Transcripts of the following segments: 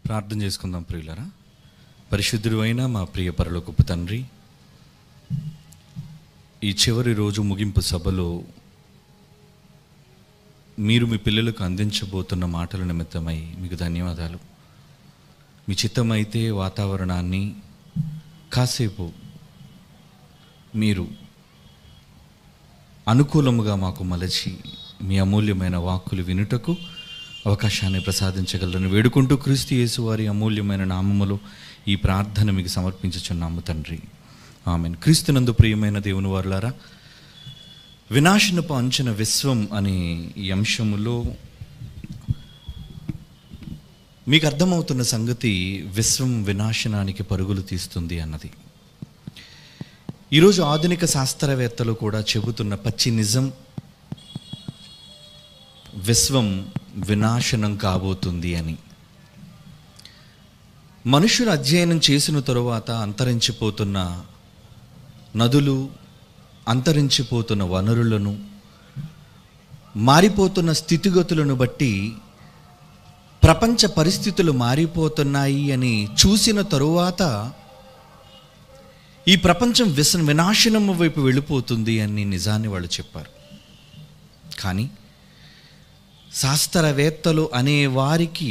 ప్రార్థన చేసుకుందాం ప్రియులారా. పరిశుద్ధుడు అయిన మా ప్రియ పరలోకపు తండ్రి, ఈ చివరి రోజు ముగింపు సభలో మీరు మీ పిల్లలకు అందించబోతున్న మాటల నిమిత్తమై మీకు ధన్యవాదాలు. మీ చిత్తమైతే వాతావరణాన్ని కాసేపు మీరు అనుకూలముగా మాకు మలచి మీ అమూల్యమైన వాక్కులు వినుటకు అవకాశాన్ని ప్రసాదించగలరని వేడుకుంటూ క్రీస్తు యేసు వారి అమూల్యమైన నామములో ఈ ప్రార్థన మీకు సమర్పించుచున్నాము తండ్రి, ఆమేన్. క్రీస్తునందు ప్రియమైన దేవుని వారులారా, వినాశనపు అంచెన విశ్వం అనే ఈ అంశములో మీకు అర్థమవుతున్న సంగతి విశ్వం వినాశనానికి పరుగులు తీస్తుంది అన్నది. ఈరోజు ఆధునిక శాస్త్రవేత్తలు కూడా చెబుతున్న పచ్చి నిజం, విశ్వం వినాశనం కాబోతుంది అని. మనుషులు అధ్యయనం చేసిన తరువాత అంతరించిపోతున్న నదులు, అంతరించిపోతున్న వనరులను, మారిపోతున్న స్థితిగతులను బట్టి ప్రపంచ పరిస్థితులు మారిపోతున్నాయి అని చూసిన తరువాత ఈ ప్రపంచం వినాశనం వైపు వెళ్ళిపోతుంది అని నిజాన్ని వాళ్ళు చెప్పారు. కానీ శాస్త్రవేత్తలు అనే వారికి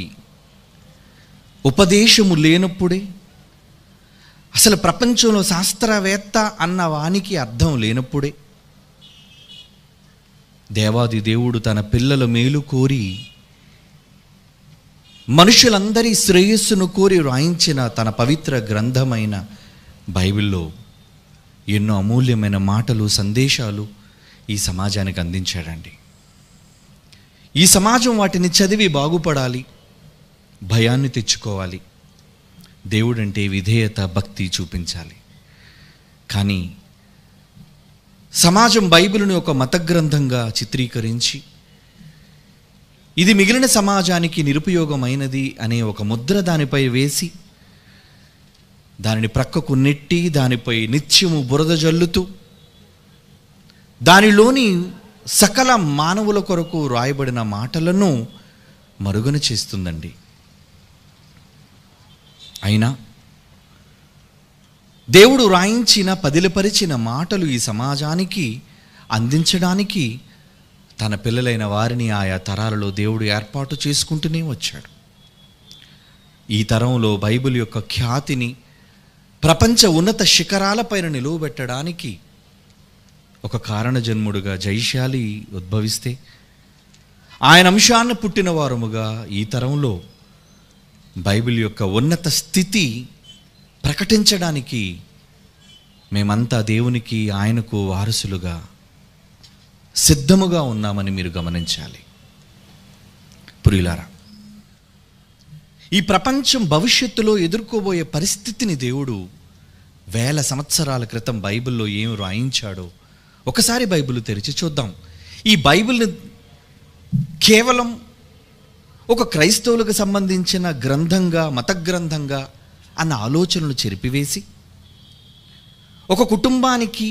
ఉపదేశము లేనప్పుడే, అసలు ప్రపంచంలో శాస్త్రవేత్త అన్న వానికి అర్థం లేనప్పుడే దేవాది దేవుడు తన పిల్లల మేలు కోరి, మనుషులందరి శ్రేయస్సును కోరి రాయించిన తన పవిత్ర గ్రంథమైన బైబిల్లో ఎన్నో అమూల్యమైన మాటలు, సందేశాలు ఈ సమాజానికి అందించాడండి. ఈ సమాజం వాటిని చదివి బాగుపడాలి, భయాన్ని తెచ్చుకోవాలి, దేవుడంటే విధేయత, భక్తి చూపించాలి. కానీ సమాజం బైబిలుని ఒక మత గ్రంథంగా చిత్రీకరించి ఇది మిగిలిన సమాజానికి నిరుపయోగమైనది అనే ఒక ముద్ర దానిపై వేసి, దానిని ప్రక్కకు నెట్టి, దానిపై నిత్యము బురద జల్లుతూ, దానిలోని సకల మానవుల కొరకు రాయబడిన మాటలను మరుగున చేస్తుందండి. అయినా దేవుడు రాయించిన, పదిలపరిచిన మాటలు ఈ సమాజానికి అందించడానికి తన పిల్లలైన వారిని ఆయా తరాలలో దేవుడు ఏర్పాటు చేసుకుంటూనే వచ్చాడు. ఈ తరంలో బైబిల్ యొక్క ఖ్యాతిని ప్రపంచ ఉన్నత శిఖరాలపైన నిలువబెట్టడానికి ఒక కారణజన్ముడుగా జయశాలి ఉద్భవిస్తే, ఆయన అంశాన్ని పుట్టిన వారముగా ఈ తరంలో బైబిల్ యొక్క ఉన్నత స్థితి ప్రకటించడానికి మేమంతా దేవునికి, ఆయనకు వారసులుగా సిద్ధముగా ఉన్నామని మీరు గమనించాలి. ప్రియులారా, ఈ ప్రపంచం భవిష్యత్తులో ఎదుర్కోబోయే పరిస్థితిని దేవుడు వేల సంవత్సరాల క్రితం బైబిల్లో ఏం రాయించాడో ఒకసారి బైబిల్ తెరిచి చూద్దాం. ఈ బైబిల్ని కేవలం ఒక క్రైస్తవులకు సంబంధించిన గ్రంథంగా, మత గ్రంథంగా అన్న ఆలోచనలు చెరిపివేసి, ఒక కుటుంబానికి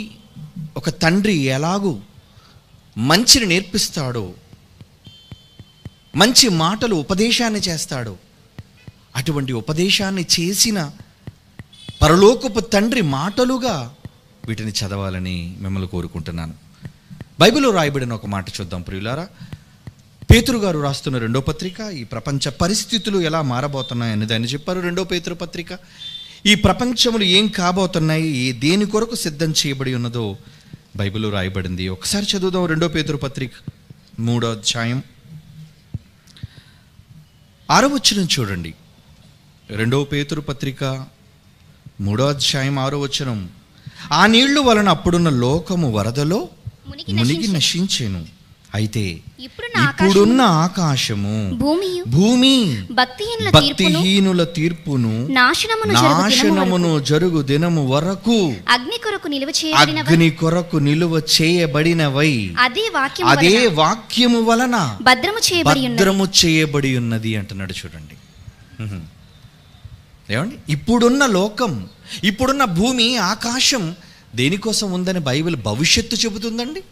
ఒక తండ్రి ఎలాగూ మంచిని నేర్పిస్తాడో, మంచి మాటలు ఉపదేశాన్ని చేస్తాడో, అటువంటి ఉపదేశాన్ని చేసిన పరలోకపు తండ్రి మాటలుగా వీటిని చదవాలని మిమ్మల్ని కోరుకుంటున్నాను. బైబిల్లో రాయబడిన ఒక మాట చూద్దాం ప్రియులారా. పేతురు గారు రాస్తున్న 2వ పత్రిక, ఈ ప్రపంచ పరిస్థితులు ఎలా మారబోతున్నాయని దాన్ని చెప్పారు. 2వ పేతురు పత్రిక, ఈ ప్రపంచములు ఏం కాబోతున్నాయి, దేని కొరకు సిద్ధం చేయబడి ఉన్నదో బైబిల్లో రాయబడింది. ఒకసారి చదువుదాం. 2వ పేతురు పత్రిక 3వ అధ్యాయం 6వ వచనం చూడండి. 2వ పేతురు పత్రిక 3వ అధ్యాయం 6వ వచనం, ఆ నీళ్లు వలన అప్పుడున్న లోకము వరదలో మునిగి నశించెను. అయితే ఇప్పుడున్న ఆకాశము, భూమి భక్తిహీనుల తీర్పును, నాశనమును జరుగు దినము వరకు అగ్ని కొరకు నిలువ చేయబడినవై అదే వాక్యము వలన భద్రము చేయబడి ఉన్నది అంటున్నాడు. చూడండి ఏమండి, ఇప్పుడున్న లోకం, ఇప్పుడున్న భూమి, ఆకాశం దేనికోసం ఉందని బైబిల్ భవిష్యత్తు చెబుతుందండి.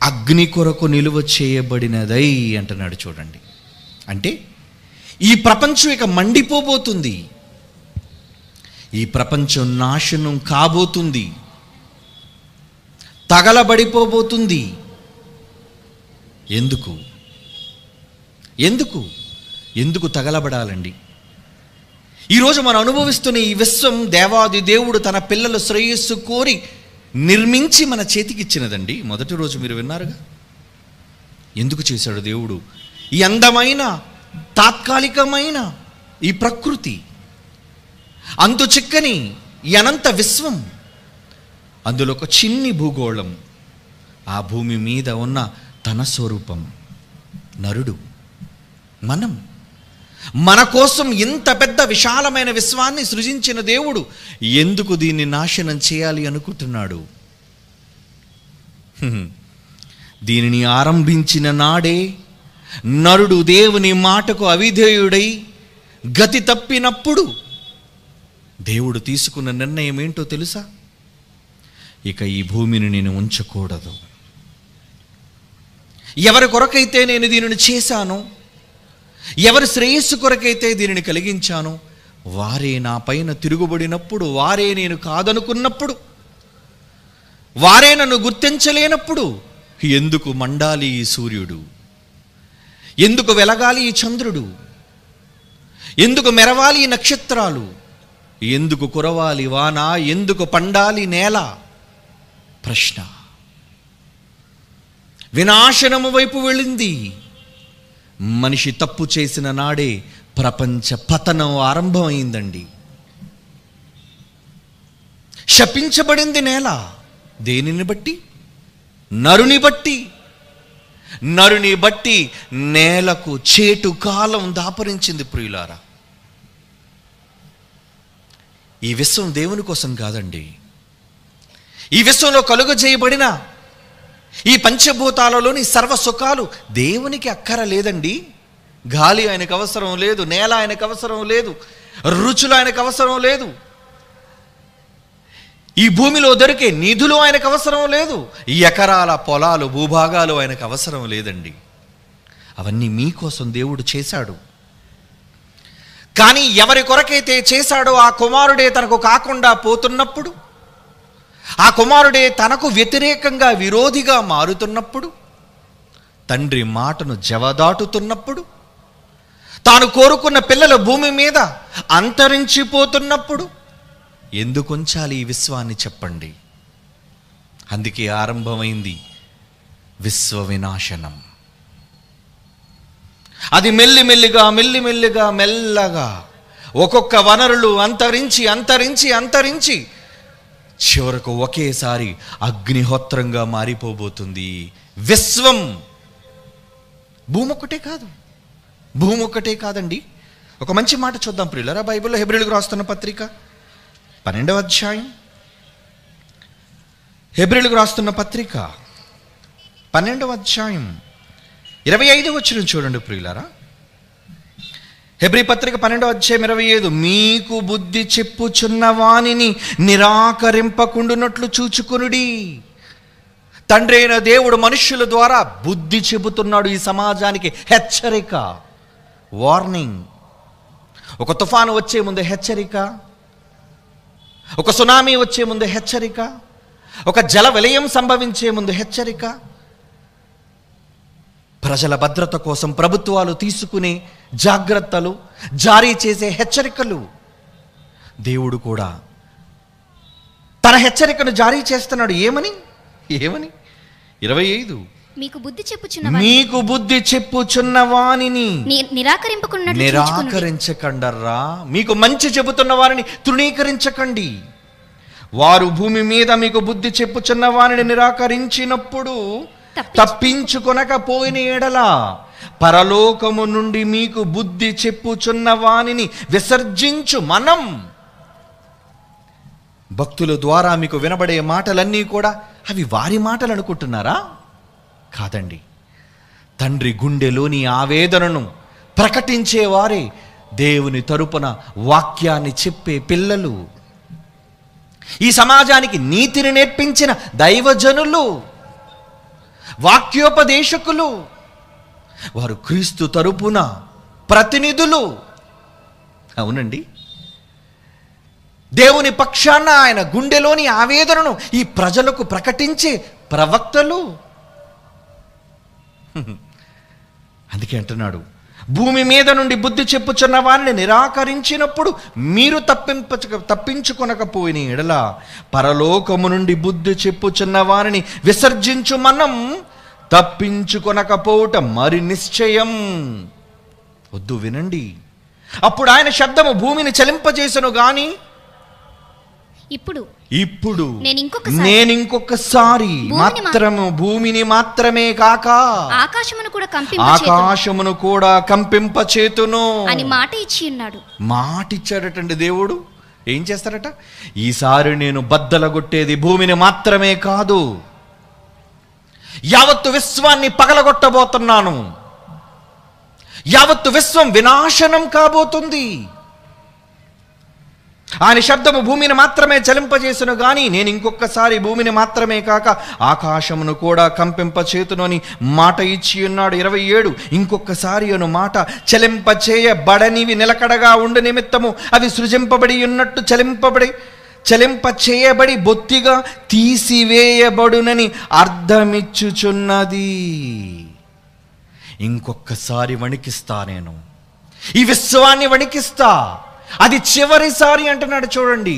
అగ్ని కొరకు నిలువ చేయబడినదై అంటున్నాడు. చూడండి, అంటే ఈ ప్రపంచం ఇక మండిపోబోతుంది. ఈ ప్రపంచం నాశనం కాబోతుంది, తగలబడిపోబోతుంది. ఎందుకు ఎందుకు ఎందుకు తగలబడాలండి? ఈరోజు మనం అనుభవిస్తున్న ఈ విశ్వం దేవాది దేవుడు తన పిల్లల శ్రేయస్సు కోరి నిర్మించి మన చేతికిచ్చినదండి. మొదటి రోజు మీరు విన్నారుగా, ఎందుకు చేశాడు దేవుడు ఈ అందమైన తాత్కాలికమైన ఈ ప్రకృతి, అంతు చిక్కని ఈ అనంత విశ్వం, అందులో ఒక చిన్ని భూగోళం, ఆ భూమి మీద ఉన్న తన స్వరూపం నరుడు, మన కోసం ఇంత పెద్ద విశాలమైన విశ్వాన్ని సృజించిన దేవుడు ఎందుకు దీన్ని నాశనం చేయాలి అనుకుంటున్నాడు? దీనిని ఆరంభించిన నాడే నరుడు దేవుని మాటకు అవిధేయుడై గతి తప్పినప్పుడు దేవుడు తీసుకున్న నిర్ణయం ఏంటో తెలుసా? ఇక ఈ భూమిని నేను ఉంచకూడదు. ఎవరి కొరకైతే నేను దీనిని చేశానో, ఎవరి శ్రేయస్సు కొరకైతే దీనిని కలిగించానో, వారే నా పైన తిరుగుబడినప్పుడు, వారే నేను కాదనుకున్నప్పుడు, వారే నన్ను గుర్తించలేనప్పుడు ఎందుకు మండాలి ఈ సూర్యుడు? ఎందుకు వెలగాలి ఈ చంద్రుడు? ఎందుకు మెరవాలి ఈ నక్షత్రాలు? ఎందుకు కురవాలి వాన? ఎందుకు పండాలి నేల? ప్రశ్న వినాశనము వైపు వెళ్ళింది. మనిషి తప్పు చేసిన నాడే ప్రపంచ పతనం ఆరంభమైందండి. శపించబడింది నేల. దేనిని బట్టి? నరుని బట్టి. నరుని బట్టి నేలకు చేటు కాలం దాపరించింది. ప్రియులారా, ఈ విశ్వం దేవుని కోసం కాదండి. ఈ విశ్వంలో కలుగజేయబడిన ఈ పంచభూతాలలోని సర్వ సుఖాలు దేవునికి అక్కర లేదండి. గాలి ఆయనకు అవసరం లేదు, నేల ఆయనకు అవసరం లేదు, రుచులు ఆయనకు అవసరం లేదు, ఈ భూమిలో దొరికే నిధులు ఆయనకు అవసరం లేదు, ఈ ఎకరాల పొలాలు భూభాగాలు ఆయనకు అవసరం లేదండి. అవన్నీ మీకోసం దేవుడు చేశాడు. కానీ ఎవరి కొరకైతే చేశాడో ఆ కుమారుడే తనకు కాకుండా పోతున్నప్పుడు, ఆ కుమారుడే తనకు వ్యతిరేకంగా విరోధిగా మారుతున్నప్పుడు, తండ్రి మాటను జవదాటుతున్నప్పుడు, తాను కోరుకున్న పిల్లల భూమి మీద అంతరించిపోతున్నప్పుడు ఎందుకు ఉంచాలి ఈ విశ్వాన్ని చెప్పండి? అందుకే ఆరంభమైంది విశ్వ వినాశనం. అది మెల్లిమెల్లిగా మెల్లిమెల్లిగా మెల్లగా ఒక్కొక్క వనరులు అంతరించి అంతరించి అంతరించి చివరకు ఒకేసారి అగ్నిహోత్రంగా మారిపోబోతుంది విశ్వం. భూమి ఒక్కటే కాదండి. ఒక మంచి మాట చూద్దాం ప్రియులారా. బైబిల్లో హెబ్రీయులకు రాస్తున్న పత్రిక 12వ అధ్యాయం, హెబ్రీయులకు రాస్తున్న పత్రిక 12వ అధ్యాయం 25వ వచనం చూడండి ప్రియులారా. హెబ్రీ పత్రిక 12వ అధ్యాయం 25. మీకు బుద్ధి చెప్పుచున్న వానిని నిరాకరింపకుండునట్లు చూచుకొనుడి. తండ్రి అయిన దేవుడు మనుష్యుల ద్వారా బుద్ధి చెబుతున్నాడు ఈ సమాజానికి. హెచ్చరిక, వార్నింగ్. ఒక తుఫాను వచ్చే ముందు హెచ్చరిక, ఒక సునామీ వచ్చే ముందు హెచ్చరిక, ఒక జల విలయం సంభవించే ముందు హెచ్చరిక, ప్రజల భద్రత కోసం ప్రభుత్వాలు తీసుకునే జాగ్రత్తలు, జారీ చేసే హెచ్చరికలు. దేవుడు కూడా తన హెచ్చరికను జారీ చేస్తున్నాడు. ఏమని? 25. మీకు బుద్ధి చెప్పుచున్న వానిని నిరాకరించకండర్రా. మీకు మంచి చెబుతున్న వారిని తృణీకరించకండి. వారు భూమి మీద మీకు బుద్ధి చెప్పుచున్న వారిని నిరాకరించినప్పుడు తప్పించుకొనకపోయిన ఎడల పరలోకము నుండి మీకు బుద్ధి చెప్పుచున్న వానిని విసర్జించు మనం. భక్తుల ద్వారా మీకు వినబడే మాటలన్నీ కూడా అవి వారి మాటలు అనుకుంటున్నారా? కాదండి. తండ్రి గుండెలోని ఆవేదనను ప్రకటించేవారే దేవుని తరపున వాక్యాన్ని చెప్పే పిల్లలు, ఈ సమాజానికి నీతిని నేర్పించిన దైవజనులు, వాక్యోపదేశకులు. వారు క్రీస్తు తరపున ప్రతినిధులు. అవునండి, దేవుని పక్షాన ఆయన గుండెలోని ఆవేదనను ఈ ప్రజలకు ప్రకటించే ప్రవక్తలు. అందుకే అంటున్నాడు, భూమి మీద నుండి బుద్ధి చెప్పుచున్న వారిని నిరాకరించినప్పుడు మీరు తప్పించుకొనకపోయిన ఎడల పరలోకము నుండి బుద్ధి చెప్పుచున్న వారిని విసర్జించు మనం తప్పించుకొనకపోవట మరి నిశ్చయం. వద్దు, వినండి. అప్పుడు ఆయన శబ్దము భూమిని చలింపజేసెను గాని ఇప్పుడు నేను ఇంకొకసారి మాత్రము భూమిని మాత్రమే కాక ఆకాశమును కూడా కంపింపచేతును అని మాట ఇచ్చి ఉన్నాడు. మాట ఇచ్చాడటండి దేవుడు. ఏం చేస్తారట? ఈసారి నేను బద్దలగొట్టేది భూమిని మాత్రమే కాదు, యావత్తు విశ్వాన్ని పగలగొట్టబోతున్నాను. యావత్తు విశ్వం వినాశనం కాబోతుంది. ఆయన శబ్దము భూమిని మాత్రమే చలింపజేసును గాని నేను ఇంకొకసారి భూమిని మాత్రమే కాక ఆకాశమును కూడా కంపింపచేతును అని మాట ఇచ్చి ఉన్నాడు. 27 ఇంకొకసారి అను మాట చలింపచేయబడనివి నిలకడగా ఉండు నిమిత్తము అవి సృజింపబడి ఉన్నట్టు చలింపచేయబడి బొత్తిగా తీసివేయబడునని అర్థమిచ్చుచున్నది. ఇంకొకసారి వణికిస్తా, నేను ఈ విశ్వాన్ని వణికిస్తా. అది చివరిసారి అంటున్నాడు. చూడండి,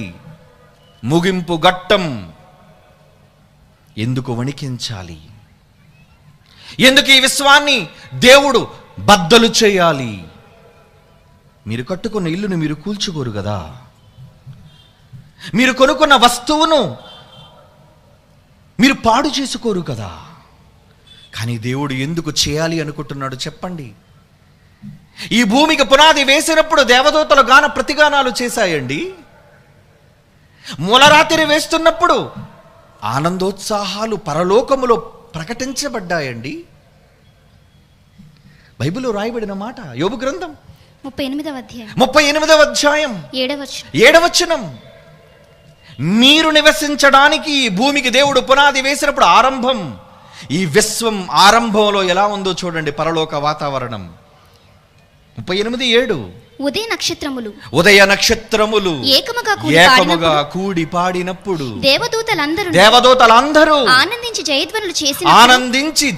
ముగింపు ఘట్టం. ఎందుకు వణికించాలి? ఎందుకు ఈ విశ్వాన్ని దేవుడు బద్దలు చేయాలి? మీరు కట్టుకున్న ఇల్లును మీరు కూల్చుకోరు కదా, మీరు కొనుక్కున్న వస్తువును మీరు పాడు చేసుకోరు కదా. కానీ దేవుడు ఎందుకు చేయాలి అనుకుంటున్నాడు చెప్పండి? ఈ భూమికి పునాది వేసినప్పుడు దేవదూతలు గాన ప్రతిగానాలు చేశాయండి. మూలరాత్రి వేస్తున్నప్పుడు ఆనందోత్సాహాలు పరలోకములో ప్రకటించబడ్డాయండి. బైబిల్లో రాయబడిన మాట, యోబు గ్రంథం 38వ అధ్యాయం 7వ వచనం. మీరు నివసించడానికి ఈ భూమికి దేవుడు పునాది వేసినప్పుడు ఆరంభం, ఈ విశ్వం ఆరంభంలో ఎలా ఉందో చూడండి. పరలోక వాతావరణం 38:7 ఉదయ నక్షత్రములు ఏకముగా కూడి పాడినప్పుడు దేవదూతలందరూ ఆనందించి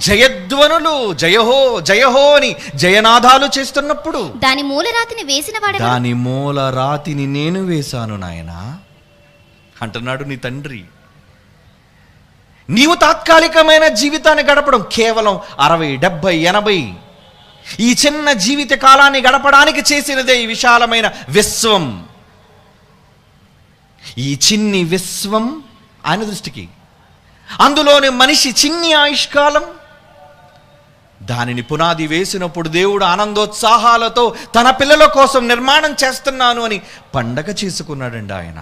జయధ్వనులు జయహో జయహో అని జయనాదాలు చేస్తున్నప్పుడు దాని మూలరాతిని నేను వేశాను నాయనా అంటున్నాడు నీ తండ్రి. నీవు తాత్కాలికమైన జీవితాన్ని గడపడం కేవలం 60, 70, 80 ఈ చిన్న జీవిత కాలాన్ని గడపడానికి చేసినదే ఈ విశాలమైన విశ్వం. ఈ చిన్ని విశ్వం ఆయన దృష్టికి, అందులోని మనిషి చిన్ని ఆయుష్కాలం. దానిని పునాది వేసినప్పుడు దేవుడు ఆనందోత్సాహాలతో తన పిల్లల కోసం నిర్మాణం చేస్తున్నాను అని పండగ చేసుకున్నాడండి ఆయన.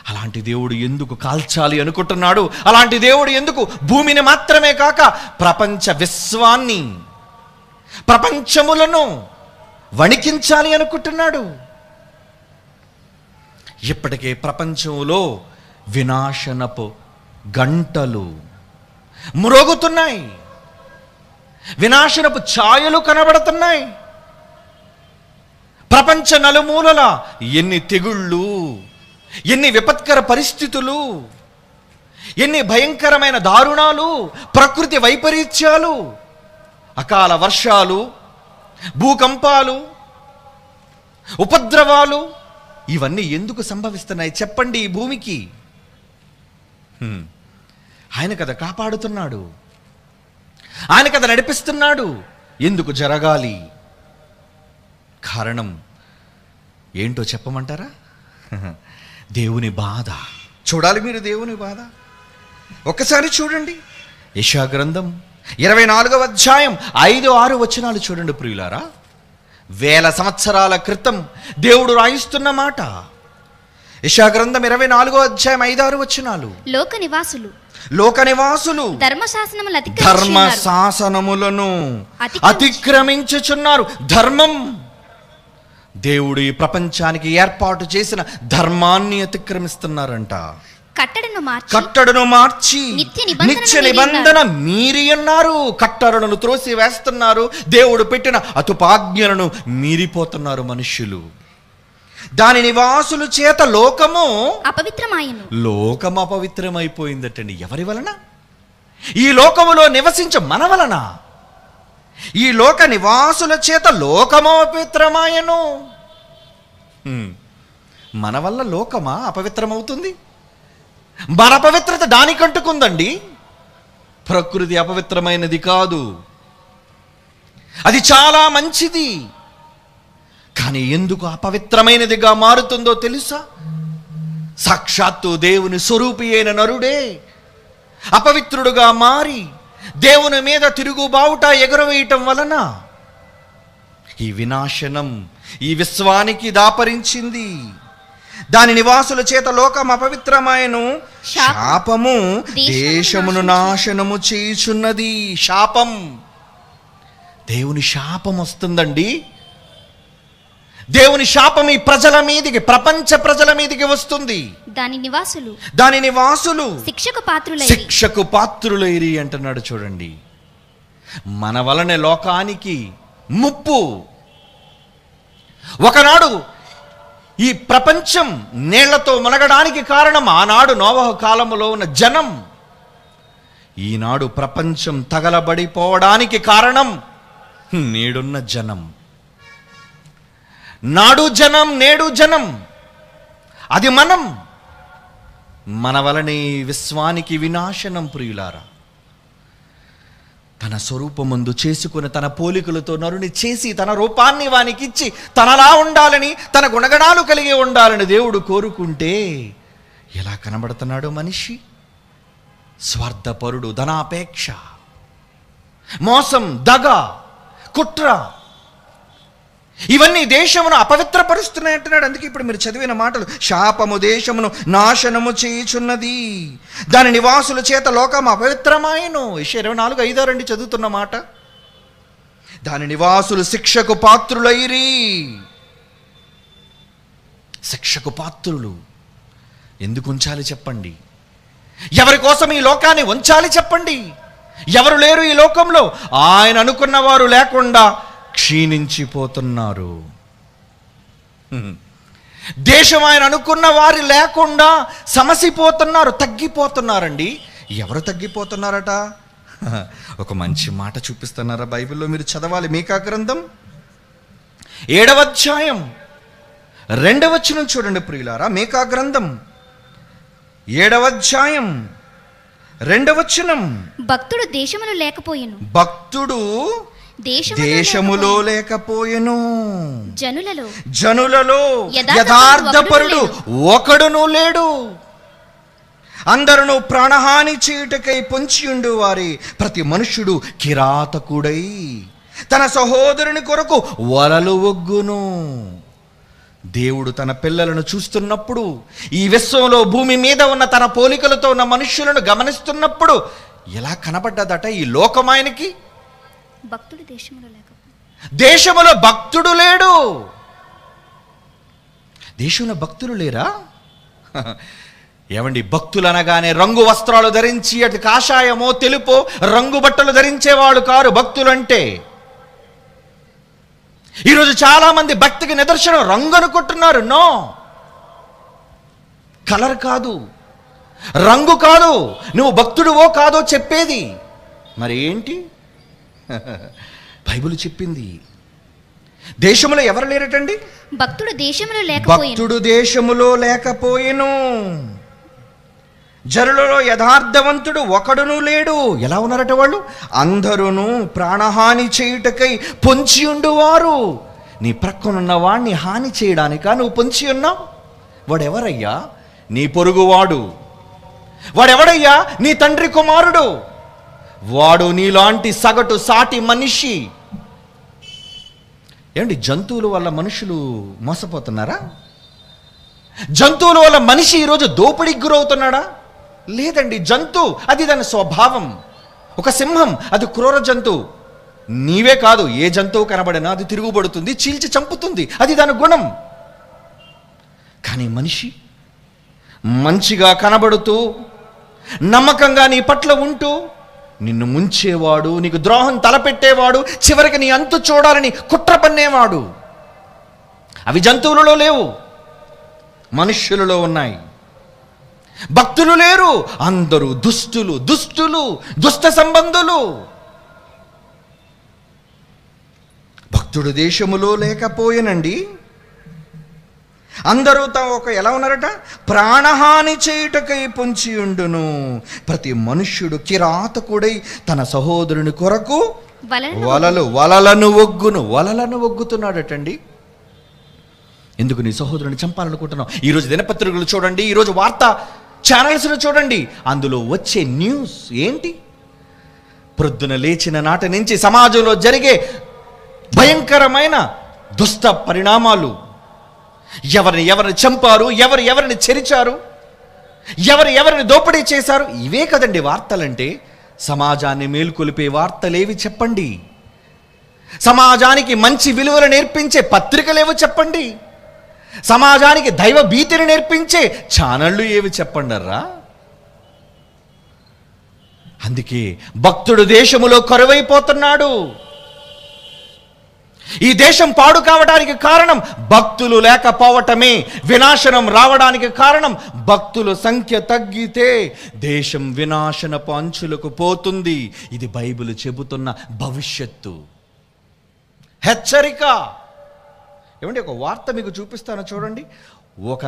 అలాంటి దేవుడు ఎందుకు కాల్చాలి అనుకుంటున్నాడు? అలాంటి దేవుడు ఎందుకు భూమిని మాత్రమే కాక ప్రపంచ విశ్వాన్ని, ప్రపంచములను వణికించాలి అనుకుంటున్నాడు? ఇప్పటికే ప్రపంచంలో వినాశనపు గంటలు మ్రోగుతున్నాయి, వినాశనపు ఛాయలు కనబడుతున్నాయి. ప్రపంచ నలుమూలల ఎన్ని తెగుళ్ళు, ఎన్ని విపత్కర పరిస్థితులు, ఎన్ని భయంకరమైన దారుణాలు, ప్రకృతి వైపరీత్యాలు, అకాల వర్షాలు, భూకంపాలు, ఉపద్రవాలు ఇవన్నీ ఎందుకు సంభవిస్తున్నాయి చెప్పండి ఈ భూమికి? ఆయన కదా కాపాడుతున్నాడు, ఆయన కదా నడిపిస్తున్నాడు. ఎందుకు జరగాలి? కారణం ఏంటో చెప్పమంటారా? దేవుని బాధ. చూడాలి మీరు దేవుని బాధ. ఒక్కసారి చూడండి, యెషయా గ్రంథం 24వ అధ్యాయం 5, 6 వచనాలు చూడండి ప్రియులారా. 1000 సంవత్సరాల క్రితం దేవుడు రాయిస్తున్న మాట. యెషయా గ్రంథం 24వ అధ్యాయం 5, 6 వచనాలు. లోక నివాసులు ధర్మశాసనములను అతిక్రమించుచున్నారు. ధర్మం, దేవుడు ఈ ప్రపంచానికి ఏర్పాటు చేసిన ధర్మాన్ని అతిక్రమిస్తున్నారంట. కట్టడను మార్చి నిత్య నిబంధన మీరి ఉన్నారు. కట్టడను త్రోసి వేస్తున్నారు. దేవుడు పెట్టిన అతుపాజ్ఞలను మీరిపోతున్నారు మనుష్యులు. దాని నివాసుల చేత లోకము అపవిత్రమాయెను. లోకం అపవిత్రమైపోయిందటండి. ఎవరి వలన? ఈ లోకములో నివసించే మన వలన. ఈ లోక నివాసుల చేత లోకము అపవిత్రమాయెను. మన వల్ల లోకమా అపవిత్రమవుతుంది? మన పవిత్రత దానికంటుకుందండి. ప్రకృతి అపవిత్రమైనది కాదు, అది చాలా మంచిది. కానీ ఎందుకు అపవిత్రమైనదిగా మారుతుందో తెలుసా? సాక్షాత్తు దేవుని స్వరూపి అయిన నరుడే అపవిత్రుడుగా మారి దేవుని మీద తిరుగుబావుట ఎగురవేయటం వలన ఈ వినాశనం ఈ విశ్వానికి దాపరించింది. దాని నివాసుల చేత లోకం అపవిత్రమాయెను. శాపము దేశమును నాశనము చేయుచున్నది. శాపం, దేవుని శాపం వస్తుందండి. దేవుని శాపం ఈ ప్రజల మీదికి, ప్రపంచ ప్రజల మీదికి వస్తుంది. దాని నివాసులు శిక్షకు పాత్రులైరి అంటున్నాడు. చూడండి, మన వలనే లోకానికి ముప్పు. ఒకనాడు ఈ ప్రపంచం నీళ్లతో మునగడానికి కారణం ఆనాడు నోవహు కాలములో ఉన్న జనం. ఈనాడు ప్రపంచం తగలబడిపోవడానికి కారణం నేడున్న జనం. నాడు జనం, నేడు జనం, అది మనం. మన వలనే విశ్వానికి వినాశనం. ప్రియులారా, తన స్వరూపమందు చేసుకుని తన పోలికలతో నరుని చేసి తన రూపాన్ని వానికిచ్చి తనలా ఉండాలని, తన గుణగణాలు కలిగి ఉండాలని దేవుడు కోరుకుంటే ఎలా కనబడుతున్నాడో మనిషి? స్వార్థపరుడు, ధనాపేక్ష, మోసం, దగ, కుట్ర, ఇవన్నీ దేశమును అపవిత్రపరుస్తున్నాయి అంటున్నాడు. అందుకే ఇప్పుడు మీరు చదివిన మాటలు, శాపము దేశమును నాశనము చేయుచున్నది, దాని నివాసుల చేత లోకం అపవిత్రమాయెను. 24:5 చదువుతున్న మాట. దాని నివాసులు శిక్షకు పాత్రులైరి. శిక్షకు పాత్రులు. ఎందుకు ఉంచాలి చెప్పండి? ఎవరి కోసం ఈ లోకాన్ని ఉంచాలి చెప్పండి? ఎవరు లేరు ఈ లోకంలో. ఆయన అనుకున్న వారు లేకుండా క్షీణించిపోతున్నారు. దేశం ఆయన అనుకున్న వారు లేకుండా సమసిపోతున్నారు, తగ్గిపోతున్నారండి. ఎవరు తగ్గిపోతున్నారట? ఒక మంచి మాట చూపిస్తున్నారా బైబిల్లో, మీరు చదవాలి. మీకా గ్రంథం 7వ అధ్యాయం 2వ వచనం చూడండి ప్రియులారా. మీకా గ్రంథం 7వ అధ్యాయం 2వ వచనం. భక్తుడు దేశములో లేకపోయెను. భక్తుడు దేశములో లేకపోయెను. జనులలో యథార్థపరుడు ఒకడును లేడు. అందరూ ప్రాణహాని చేయుటకై పొంచియుండు వారి. ప్రతి మనుష్యుడు కిరాతకుడై తన సహోదరుని కొరకు వలలు ఒగ్గును. దేవుడు తన పిల్లలను చూస్తున్నప్పుడు, ఈ విశ్వంలో భూమి మీద ఉన్న తన పోలికలతో ఉన్న మనుష్యులను గమనిస్తున్నప్పుడు ఎలా కనబడ్డదట ఈ లోకం ఆయనకి? భక్తుడు దేశములో భక్తుడు లేడు. దేశంలో భక్తులు లేరా? ఏమండి, భక్తులు అనగానే రంగు వస్త్రాలు ధరించి అటు కాషాయమో తెలుపో రంగు బట్టలు ధరించేవాడు కారు భక్తులు అంటే. ఈరోజు చాలా మంది భక్తికి నిదర్శనం రంగు అనుకుంటున్నారు. నో, కలర్ కాదు, రంగు కాదు, నువ్వు భక్తుడువో కాదో చెప్పేది. మరి ఏంటి? బైబిల్ చెప్పింది. దేశములో ఎవరు లేరటండి? భక్తుడు దేశములో లేకపోయెను. జనులలో యథార్థవంతుడు ఒకడును లేడు. ఎలా ఉన్నారట వాళ్ళు? అందరూను ప్రాణహాని చేయుటకై పొంచి ఉండువారు. నీ ప్రక్కనున్న వాడిని హాని చేయడానికా నువ్వు పొంచి ఉన్నావు? వాడెవరయ్యా? నీ పొరుగువాడు. వాడెవడయ్యా? నీ తండ్రి కుమారుడు. వాడు నీలాంటి సగటు సాటి మనిషి. ఏమండి, జంతువుల వల్ల మనుషులు మోసపోతున్నారా? జంతువుల వల్ల మనిషి ఈరోజు దోపిడీకి గురవుతున్నాడా? లేదండి. జంతువు అది దాని స్వభావం. ఒక సింహం అది క్రూర జంతువు. నీవే కాదు, ఏ జంతువు కనబడినా అది తిరుగుబడుతుంది, చీల్చి చంపుతుంది. అది దాని గుణం. కానీ మంచిగా కనబడుతూ నమ్మకంగా నీ పట్ల ఉంటూ నిన్ను ముంచేవాడు, నీకు ద్రోహం తలపెట్టేవాడు, చివరికి నీ అంతు చూడాలని కుట్ర పన్నేవాడు. అవి జంతువులలో లేవు, మనుష్యులలో ఉన్నాయి. భక్తులు లేరు, అందరూ దుష్టులు, దుష్ట సంబంధులు. భక్తుడు దేశములో లేకపోయేనండి. అందరూ ఎలా ఉన్నారట? ప్రాణహాని చేయుటకై పొంచి ఉండును. ప్రతి మనుష్యుడు కిరాతకుడై తన సహోదరుని కొరకు వలలను ఒగ్గుతున్నాడటండి. ఎందుకు నీ సహోదరుని చంపాలనుకుంటున్నావు? ఈరోజు దినపత్రికలు చూడండి, ఈరోజు వార్తా ఛానల్స్ను చూడండి, అందులో వచ్చే న్యూస్ ఏంటి? ప్రొద్దున లేచిన నాటి నుంచి సమాజంలో జరిగే భయంకరమైన దుష్ట పరిణామాలు. ఎవరిని చంపారు, ఎవరిని చెరిచారు, ఎవరిని దోపిడీ చేశారు, ఇవే కదండి వార్తలంటే. సమాజాన్ని మేల్కొలిపే వార్తలేవి చెప్పండి. సమాజానికి మంచి విలువలు నేర్పించే పత్రికలేవి చెప్పండి. సమాజానికి దైవ భీతిని నేర్పించే ఛానళ్ళు ఏవి చెప్పండర్రా? అందుకే భక్తుడు దేశములో కరువైపోతున్నాడు. ఈ దేశం పాడు కావడానికి కారణం భక్తులు లేకపోవటమే. వినాశనం రావడానికి కారణం భక్తుల సంఖ్య తగ్గితే దేశం వినాశనపు అంచులకు పోతుంది. ఇది బైబిల్ చెబుతున్న భవిష్యత్తు, హెచ్చరిక. ఏమండి, ఒక వార్త మీకు చూపిస్తాను చూడండి. ఒక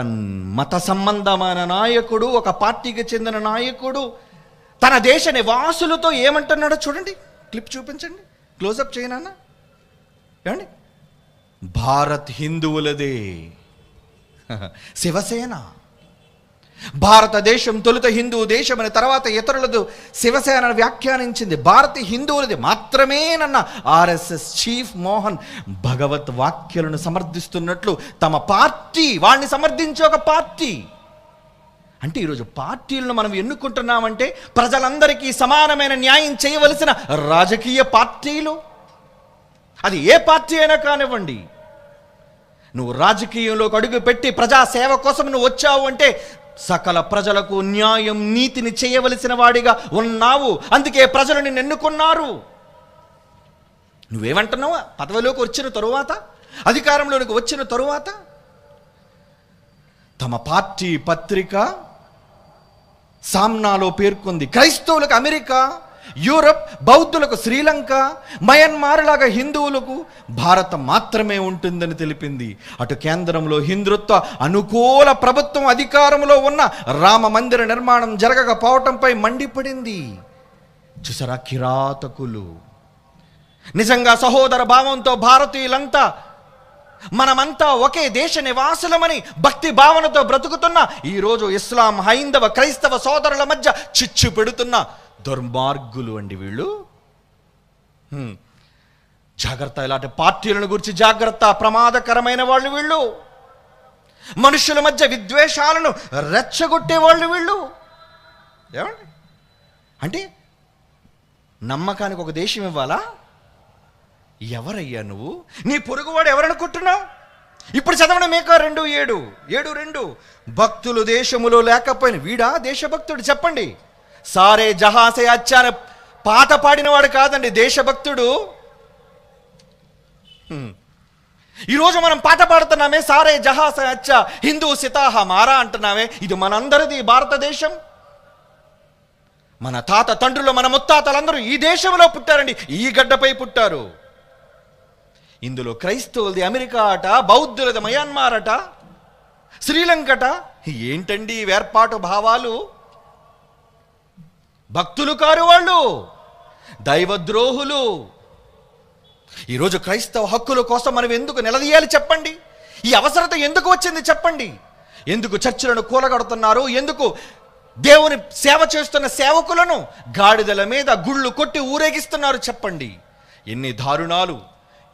మత సంబంధమైన నాయకుడు, ఒక పార్టీకి చెందిన నాయకుడు తన దేశ నివాసులతో ఏమంటున్నాడో చూడండి. క్లిప్ చూపించండి, క్లోజప్ చేయనా. ఏమండి, భారత్ హిందువులదే. శివసేన భారతదేశం తొలుత హిందూ దేశం అని తర్వాత ఇతరులదు శివసేన వ్యాఖ్యానించింది. భారత హిందువులది మాత్రమేనన్న ఆర్ఎస్ఎస్ చీఫ్ మోహన్ భగవత్ వాక్యాలను సమర్థిస్తున్నట్లు తమ పార్టీ, వాడిని సమర్థించే ఒక పార్టీ. అంటే ఈరోజు పార్టీలను మనం ఎన్నుకుంటున్నామంటే ప్రజలందరికీ సమానమైన న్యాయం చేయవలసిన రాజకీయ పార్టీలు. అది ఏ పార్టీ అయినా కానివ్వండి. నువ్వు రాజకీయంలోకి అడుగు పెట్టి ప్రజాసేవ కోసం నువ్వు వచ్చావు అంటే సకల ప్రజలకు న్యాయం, నీతిని చేయవలసిన వాడిగా ఉన్నావు. అందుకే ప్రజలు నిన్ను ఎన్నుకున్నారు. నువ్వేమంటున్నావు? పదవిలోకి వచ్చిన తరువాత, అధికారంలోకి వచ్చిన తరువాత తమ పార్టీ పత్రిక సామ్నాలో పేర్కొంది, క్రైస్తవులకు అమెరికా, యూరప్, బౌద్ధులకు శ్రీలంక, మయన్మార్ లాగా హిందువులకు భారతం మాత్రమే ఉంటుందని తెలిపింది. అటు కేంద్రంలో హిందుత్వ అనుకూల ప్రభుత్వం అధికారంలో ఉన్న రామ మందిర నిర్మాణం జరగకపోవటంపై మండిపడింది. చూసారా కిరాతకులు. నిజంగా సహోదర భావంతో భారతీయులంతా మనమంతా ఒకే దేశ నివాసులమని భక్తి భావనతో బ్రతుకుతున్న ఈరోజు ఇస్లాం, హైందవ, క్రైస్తవ సోదరుల మధ్య చిచ్చు పెడుతున్న దుర్మార్గులు అండి వీళ్ళు. జాగ్రత్త, ఇలాంటి పార్టీలను గురించి జాగ్రత్త. ప్రమాదకరమైన వాళ్ళు వీళ్ళు. మనుషుల మధ్య విద్వేషాలను రెచ్చగొట్టే వాళ్ళు వీళ్ళు. ఏమండి, అంటే నమ్మకానికి ఒక దేశం ఇవ్వాలా? ఎవరయ్యా నువ్వు? నీ పొరుగువాడు ఎవరనుకుంటున్నావు? ఇప్పుడు చదవడం మేక 2:7 భక్తులు దేశములో లేకపోయిన వీడా దేశభక్తుడు? చెప్పండి. సారే జహాసే అచ్చాన పాట పాడినవాడు కాదండి దేశభక్తుడు. ఈరోజు మనం పాట పాడుతున్నామే, సారే జహాసే అచ్చా హిందూ సితాహ మారా అంటున్నామే. ఇది మనందరిది భారతదేశం. మన తాత తండ్రులు, మన ముత్తాతలందరూ ఈ దేశంలో పుట్టారండి, ఈ గడ్డపై పుట్టారు. ఇందులో క్రైస్తవులది అమెరికా అట, బౌద్ధులది మయన్మార్ అట, శ్రీలంకట. ఏంటండి వేర్పాటు భావాలు? భక్తులు కారు వాళ్ళు, దైవద్రోహులు. ఈరోజు క్రైస్తవ హక్కుల కోసం మనం ఎందుకు నిలదీయాలి చెప్పండి? ఈ అవసరత ఎందుకు వచ్చింది చెప్పండి? ఎందుకు చర్చిలను కూలగొడుతున్నారు? ఎందుకు దేవుని సేవ చేస్తున్న సేవకులను గాడిదల మీద గుళ్ళు కొట్టి ఊరేగిస్తున్నారు చెప్పండి? ఎన్ని దారుణాలు!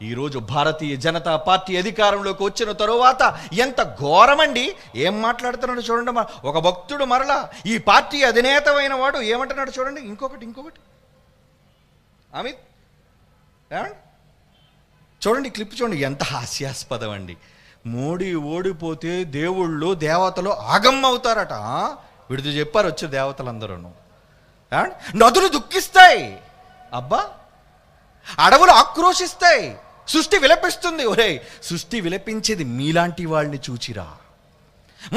ఈరోజు భారతీయ జనతా పార్టీ అధికారంలోకి వచ్చిన తరువాత ఎంత ఘోరమండి. ఏం మాట్లాడుతున్నాడు చూడండి. ఒక భక్తుడు మరలా ఈ పార్టీ అధినేతమైన వాడు ఏమంటున్నాడు చూడండి. ఇంకొకటి అమిత్ చూడండి, క్లిప్ చూడండి, ఎంత హాస్యాస్పదం అండి. మోడీ ఓడిపోతే దేవుళ్ళు దేవతలు ఆగమ్మవుతారట. విడుదల చెప్పారు వచ్చే దేవతలందరూ. నదులు దుఃఖిస్తాయి, అబ్బా అడవులు ఆక్రోశిస్తాయి, సృష్టి విలపిస్తుంది. ఒరే, సృష్టి విలపించేది మీలాంటి వాళ్ళని చూచిరా.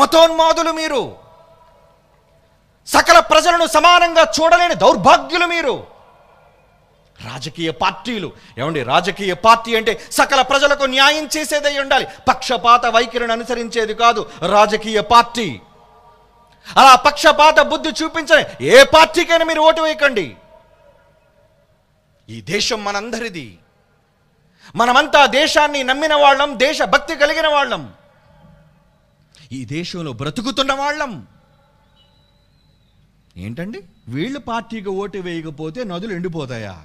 మతోన్మాదులు మీరు, సకల ప్రజలను సమానంగా చూడలేని దౌర్భాగ్యులు మీరు. రాజకీయ పార్టీలు, ఏమండి, రాజకీయ పార్టీ అంటే సకల ప్రజలకు న్యాయం చేసేదై ఉండాలి, పక్షపాత వైఖరిని అనుసరించేది కాదు రాజకీయ పార్టీ. అలా పక్షపాత బుద్ధి చూపించని ఏ పార్టీకైనా మీరు ఓటు వేయకండి. ఈ దేశం మనందరిది. మనమంతా దేశాన్ని నమ్మిన వాళ్ళం, దేశభక్తి కలిగిన వాళ్ళం, ఈ దేశంలో బ్రతుకుతున్న వాళ్ళం. ఏంటండి, వీళ్ళు పార్టీకి ఓటు వేయకపోతే నదులు ఎండిపోతాయా?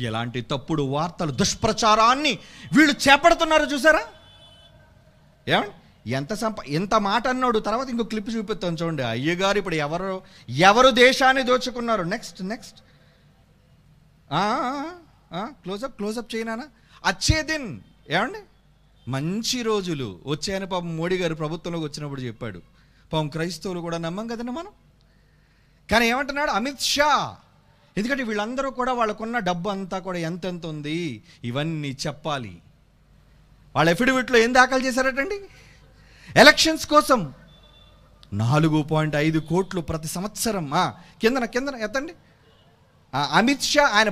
ఎలాంటి తప్పుడు వార్తలు, దుష్ప్రచారాన్ని వీళ్ళు చేపడుతున్నారు చూసారా? ఏమండి, ఎంత మాట అన్నాడు. తర్వాత ఇంకో క్లిప్ చూపిస్తాను చూడండి. అయ్యగారు ఇప్పుడు ఎవరు దేశాన్ని దోచుకున్నారు. నెక్స్ట్ క్లోజప్ చేయనా? అచ్చేదిన్, ఏమండి, మంచి రోజులు వచ్చాయని పాపం మోడీ గారు ప్రభుత్వంలోకి వచ్చినప్పుడు చెప్పాడు. పాపం క్రైస్తవులు కూడా నమ్మం కదండి మనం. కానీ ఏమంటున్నాడు అమిత్ షా, ఎందుకంటే వీళ్ళందరూ కూడా వాళ్ళకున్న డబ్బు అంతా కూడా ఎంతెంత ఉంది ఇవన్నీ చెప్పాలి. వాళ్ళ ఎఫిడవిట్లో ఏం దాఖలు చేశారటండి? ఎలక్షన్స్ కోసం 4.5 కోట్లు ప్రతి సంవత్సరం. కిందన ఎత్తండి. అమిత్ షా ఆయన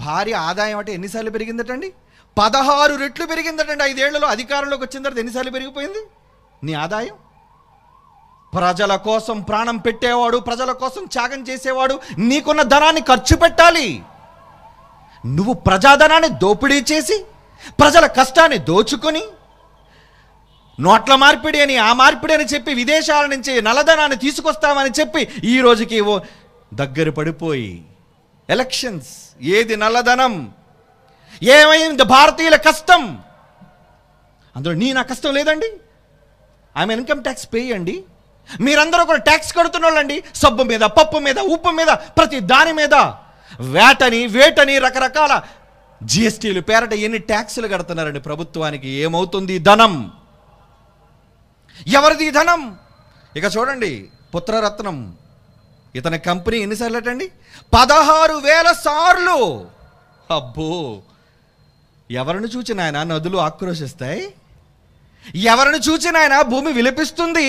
భార్య ఆదాయం అంటే ఎన్నిసార్లు పెరిగిందటండి? 16 రెట్లు పెరిగిందటండి. 5 ఏళ్లలో అధికారంలోకి వచ్చిన తర్వాత ఎన్నిసార్లు పెరిగిపోయింది నీ ఆదాయం? ప్రజల కోసం ప్రాణం పెట్టేవాడు, ప్రజల కోసం త్యాగం చేసేవాడు నీకున్న ధనాన్ని ఖర్చు పెట్టాలి. నువ్వు ప్రజాధనాన్ని దోపిడీ చేసి ప్రజల కష్టాన్ని దోచుకొని నోట్ల మార్పిడి అని, ఆ మార్పిడి అని చెప్పి విదేశాల నుంచి నల్లధనాన్ని తీసుకొస్తామని చెప్పి ఈ రోజుకి దగ్గర పడిపోయి ఎలక్షన్స్. ఏది నల్లధనం? ఏమైంది భారతీయుల కష్టం? అందులో నా కష్టం లేదండి. ఆమె ఇన్కమ్ ట్యాక్స్ పే అండి. మీరందరూ కూడా ట్యాక్స్ కడుతున్న వాళ్ళండి. సబ్బు మీద, పప్పు మీద, ఉప్పు మీద, ప్రతి దాని మీద వేటని రకరకాల జిఎస్టీలు పేరట ఎన్ని ట్యాక్సులు కడుతున్నారండి ప్రభుత్వానికి. ఏమవుతుంది ధనం? ఎవరిది ధనం? ఇక చూడండి, పుత్రరత్నం ఇతని కంపెనీ ఎన్నిసార్లు అటండి? 16,000 సార్లు. అబ్బో, ఎవరిని చూచిన ఆయన నదులు ఆక్రోశిస్తాయి, ఎవరిని చూచిన ఆయన భూమి విలపిస్తుంది.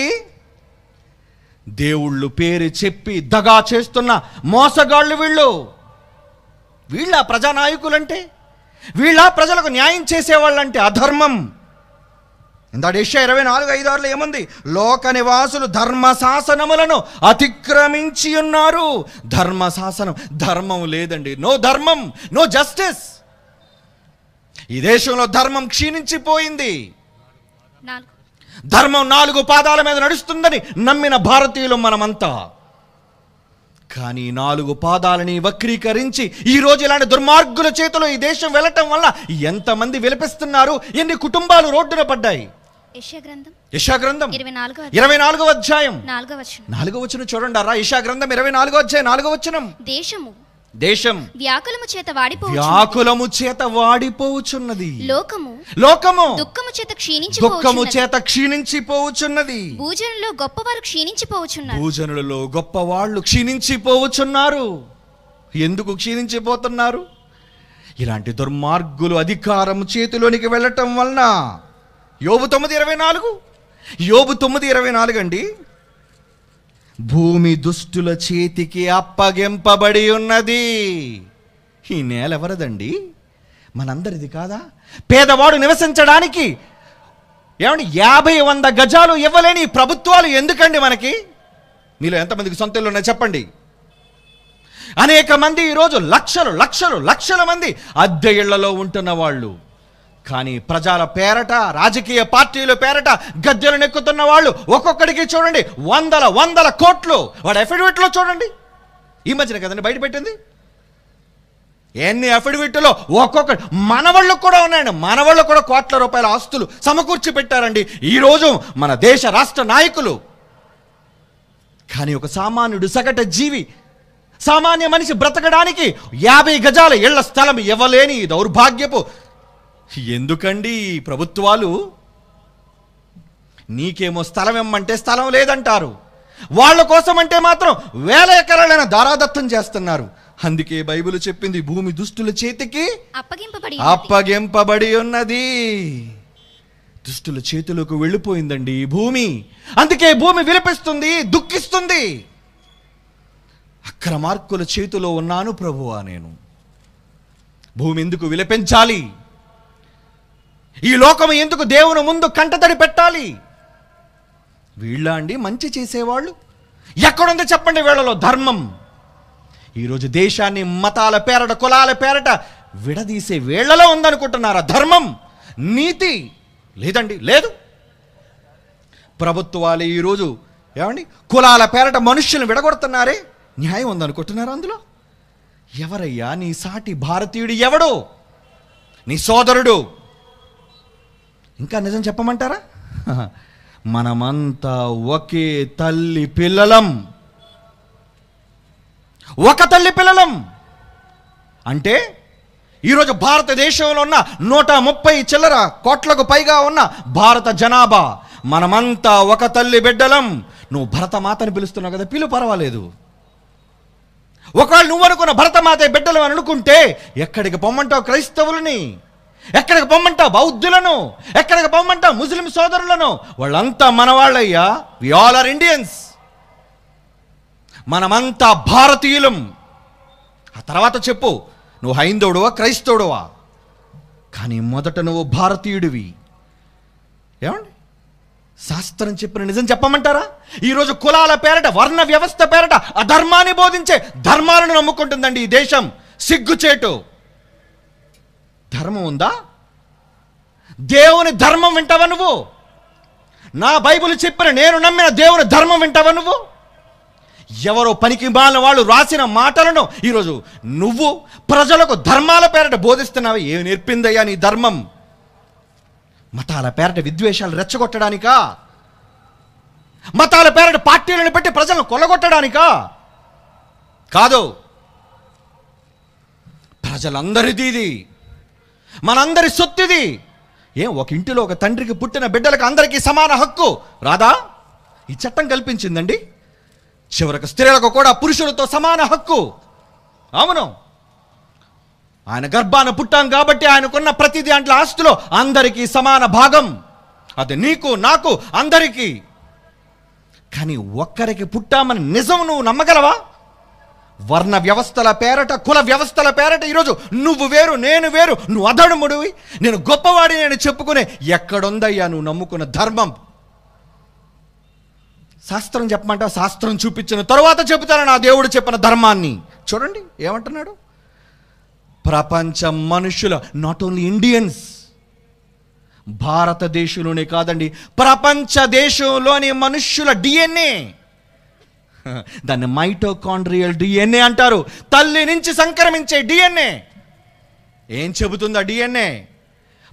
దేవుళ్ళు పేరు చెప్పి దగా చేస్తున్న మోసగాళ్ళు వీళ్ళ ప్రజానాయకులంటే, వీళ్ళ ప్రజలకు న్యాయం చేసేవాళ్ళంటే అధర్మం. ఇందాక యెషయా 24:5-6 ఏముంది? లోక నివాసులు ధర్మశాసనములను అతిక్రమించి ఉన్నారు. ధర్మశాసనం, ధర్మం లేదండి. నో ధర్మం, నో జస్టిస్. ఈ దేశంలో ధర్మం క్షీణించిపోయింది. ధర్మం 4 పాదాల మీద నడుస్తుందని నమ్మిన భారతీయులు మనమంతా. కానీ 4 పాదాలని వక్రీకరించి ఈరోజు ఇలాంటి దుర్మార్గుల చేతిలో ఈ దేశం వెళ్ళటం వల్ల ఎంతమంది విలపిస్తున్నారు, ఎన్ని కుటుంబాలు రోడ్డున పడ్డాయి. యెషయా గ్రంథం 24వ అధ్యాయం 4వ వచనం చూడండి. యెషయా గ్రంథం 24వ అధ్యాయం 4వ వచనం. దేశం వ్యాకులము చేత వాడిపోవుచున్నది. లోకము దుఃఖము చేత క్షీణించిపోవుచున్నది. భూజనులలో గొప్పవాళ్ళు క్షీణించిపోవుచున్నారు. ఎందుకు క్షీణించిపోతున్నారు? ఇలాంటి దుర్మార్గులు అధికారం చేతిలోనికి వెళ్ళటం వలన. యోబు 9:24 అండి. భూమి దుష్టుల చేతికి అప్పగింపబడి ఉన్నది. ఈ నేల ఎవరిదండి? మనందరిది కాదా? పేదవాడు నివసించడానికి ఏమండి 50-100 గజాలు ఇవ్వలేని ప్రభుత్వాలు ఎందుకండి మనకి? మీలో ఎంతమందికి సొంత ఇల్లు ఉన్నాయి చెప్పండి. అనేక మంది ఈరోజు లక్షల మంది అద్దె ఇళ్లలో ఉంటున్న వాళ్ళు. కానీ ప్రజల పేరట, రాజకీయ పార్టీల పేరట గద్దెలు నెక్కుతున్న వాళ్ళు ఒక్కొక్కడికి చూడండి వందల కోట్లు. వాడు అఫిడవిట్లో చూడండి, ఈ మధ్యన కదండి బయట పెట్టింది. ఎన్ని అఫిడవిట్లో ఒక్కొక్కటి మనవాళ్ళు కూడా ఉన్నాయండి. మనవాళ్ళు కూడా కోట్ల రూపాయల ఆస్తులు సమకూర్చి పెట్టారండి ఈరోజు మన దేశ రాష్ట్ర నాయకులు. కానీ ఒక సామాన్యుడు, సగటు జీవి, సామాన్య మనిషి బ్రతకడానికి 50 గజాల ఇళ్ల స్థలం ఇవ్వలేని దౌర్భాగ్యపు ఎందుకండి ప్రభుత్వాలు? నీకేమో స్థలం ఇమ్మంటే స్థలం లేదంటారు, వాళ్ళ కోసం అంటే మాత్రం వేల ఎకరాలైన దారాదత్తం చేస్తున్నారు. అందుకే బైబిల్ చెప్పింది, భూమి దుష్టుల చేతికి అప్పగింపబడి ఉన్నది. దుష్టుల చేతులకు వెళ్ళిపోయిందండి ఈ భూమి. అందుకే భూమి విలపిస్తుంది, దుఃఖిస్తుంది. అక్రమార్కుల చేతిలో ఉన్నాను ప్రభువా నేను. భూమి ఎందుకు విలపించాలి? ఈ లోకం ఎందుకు దేవుని ముందు కంటతడి పెట్టాలి? వీళ్ళ అండి మంచి చేసేవాళ్ళు? ఎక్కడుందో చెప్పండి వీళ్ళలో ధర్మం? ఈరోజు దేశాన్ని మతాల పేరట, కులాల పేరట విడదీసే వేళ్లలో ఉందనుకుంటున్నారా ధర్మం, నీతి? లేదండి, లేదు. ప్రభుత్వాలు ఈరోజు ఏమండి కులాల పేరట మనుష్యులను విడగొడుతున్నారే, న్యాయం ఉందనుకుంటున్నారా అందులో? ఎవరయ్యా నీ సాటి భారతీయుడు? ఎవడు నీ సోదరుడు? ఇంకా నిజం చెప్పమంటారా? మనమంతా ఒకే తల్లి పిల్లలం, ఒక తల్లి పిల్లలం. అంటే ఈరోజు భారతదేశంలో ఉన్న 130 చిల్లర కోట్లకు పైగా ఉన్న భారత జనాభా, మనమంతా ఒక తల్లి బిడ్డలం. నువ్వు భరతమాతని పిలుస్తున్నావు కదా, పిలు, పర్వాలేదు. ఒకవేళ నువ్వు అనుకున్న భరతమాత బిడ్డలు అని అనుకుంటే ఎక్కడికి పొమ్మంటావు క్రైస్తవులని? ఎక్కడికి పొమ్మంటావు బౌద్ధులను? ఎక్కడికి పొమ్మంటావు ముస్లిం సోదరులను? వాళ్ళంతా మనవాళ్ళయ్యా. We all are Indians. మనమంతా భారతీయులం. ఆ తర్వాత చెప్పు నువ్వు హైందవుడువా క్రైస్తవుడువా, కానీ మొదట నువ్వు భారతీయుడివి. ఏమండి శాస్త్రం చెప్పిన నిజం చెప్పమంటారా? ఈరోజు కులాల పేరట, వర్ణ వ్యవస్థ పేరట అధర్మాన్ని బోధించే ధర్మాలను నమ్ముకుంటుందండి ఈ దేశం. సిగ్గుచేటు. ధర్మం ఉందా? దేవుని ధర్మం వింటావా నువ్వు? నా బైబిల్ చెప్పిన, నేను నమ్మిన దేవుని ధర్మం వింటావా నువ్వు? ఎవరో పనికి మాలిన వాళ్ళు రాసిన మాటలను ఈరోజు నువ్వు ప్రజలకు ధర్మాల పేరట బోధిస్తున్నావు. ఏమి నేర్పిందయ్యా నీ ధర్మం? మతాల పేరట విద్వేషాలు రెచ్చగొట్టడానికా? మతాల పేరట పార్టీలను పెట్టి ప్రజలను కొల్లగొట్టడానికా? కాదు. ప్రజలందరిది ఇది, మనందరి సొత్తుది. ఒక ఇంటిలో ఒక తండ్రికి పుట్టిన బిడ్డలకు అందరికీ సమాన హక్కు రాదా? ఈ చట్టం కల్పించిందండి. చివరకు స్త్రీలకు కూడా పురుషులతో సమాన హక్కు. అవును, ఆయన గర్భాన పుట్టాం కాబట్టి ఆయనకున్న ప్రతి దాంట్లో ఆస్తులో అందరికీ సమాన భాగం. అది నీకు, నాకు, అందరికీ. కానీ ఒక్కరికి పుట్టామని నిజం నువ్వు నమ్మగలవా? వర్ణ వ్యవస్థల పేరట, కుల వ్యవస్థల పేరట ఈరోజు నువ్వు వేరు, నేను వేరు, నువ్వు అధర్ముడివి, నేను గొప్పవాడి నేను చెప్పుకునే ఎక్కడుందయ్యా నువ్వు నమ్ముకున్న ధర్మం? శాస్త్రం చెప్పమంటా? శాస్త్రం చూపించిన తరువాత చెబుతాను నా దేవుడు చెప్పిన ధర్మాన్ని. చూడండి ఏమంటున్నాడు. ప్రపంచ మనుషుల, నాట్ ఓన్లీ ఇండియన్స్, భారతదేశంలోనే కాదండి, ప్రపంచ దేశంలోని మనుష్యుల డిఎన్ఏ, దాన్ని మైటోకాండ్రియల్ డిఎన్ఏ అంటారు. తల్లి నుంచి సంక్రమించే డిఎన్ఏ. ఏం చెబుతుందా డిఎన్ఏ?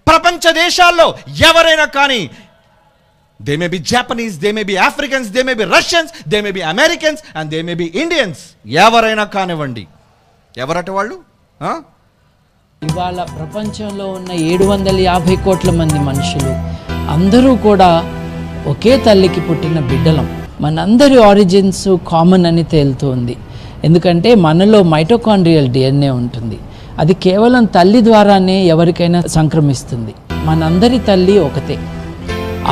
ప్రపంచ దేశాల్లో ఎవరైనా కానీ, they may be Japanese, they may be Africans, they may be Russians, they may be Americans and they may be Indians, ఎవరైనా కానివ్వండి. ఎవరట వాళ్ళు? ఇవాళ ప్రపంచంలో ఉన్న 750 కోట్ల మంది మనుషులు అందరూ కూడా ఒకే తల్లికి పుట్టిన బిడ్డలం. మనందరి ఆరిజిన్స్ కామన్ అని తేలుతుంది. ఎందుకంటే మనలో మైటోకాండ్రియల్ డిఎన్ఏ ఉంటుంది. అది కేవలం తల్లి ద్వారానే ఎవరికైనా సంక్రమిస్తుంది. మనందరి తల్లి ఒకతే,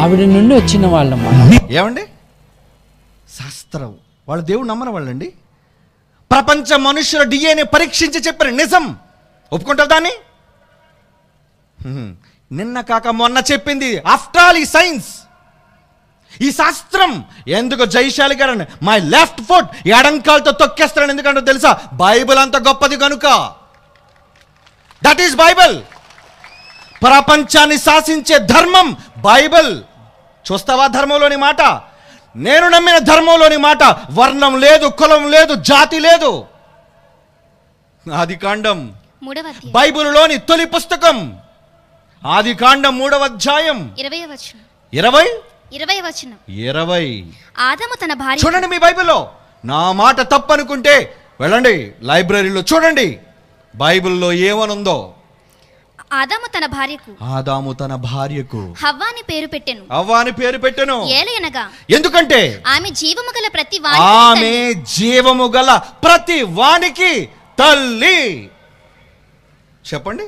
ఆవిడ నుండి వచ్చిన వాళ్ళం మనం. ఏమండి శాస్త్రం వాళ్ళు దేవుడు నమ్మని వాళ్ళండి. ప్రపంచ మనుషుల డిఎన్ఏ పరీక్షించి చెప్పిన నిజం ఒప్పుకుంటారు దాన్ని? నిన్న కాక మొన్న చెప్పింది. ఆఫ్టర్ ఆల్ ఈ సైన్స్, ఈ శాస్త్రం ఎందుకు జైశాలి గారని మై లెఫ్ట్ ఫుట్ ఎడంకాలతో తొక్కేస్తారని ఎందుకంటే తెలుసా? బైబిల్ అంత గొప్పది కనుక. That is Bible. ప్రపంచాన్ని శాసించే ధర్మం బైబిల్. చూస్తావా ధర్మంలోని మాట? నేను నమ్మిన ధర్మంలోని మాట. వర్ణం లేదు, కులం లేదు, జాతి లేదు. ఆదికాండం బైబిల్లోని తొలి పుస్తకం ఆదికాండం 3వ అధ్యాయం 20 ఆదాము తన భార్య. చూడండి మీ బైబిల్లో. నా మాట తప్పనుకుంటే వెళ్ళండి లైబ్రరీలో చూడండి బైబిల్లో ఏమనుందో. ఆదాము తన భార్యకు హవ్వాని పేరు పెట్టెను ఏలయనగా ఎందుకంటే ఆమె జీవము గల ప్రతి వానికి తల్లి. చెప్పండి,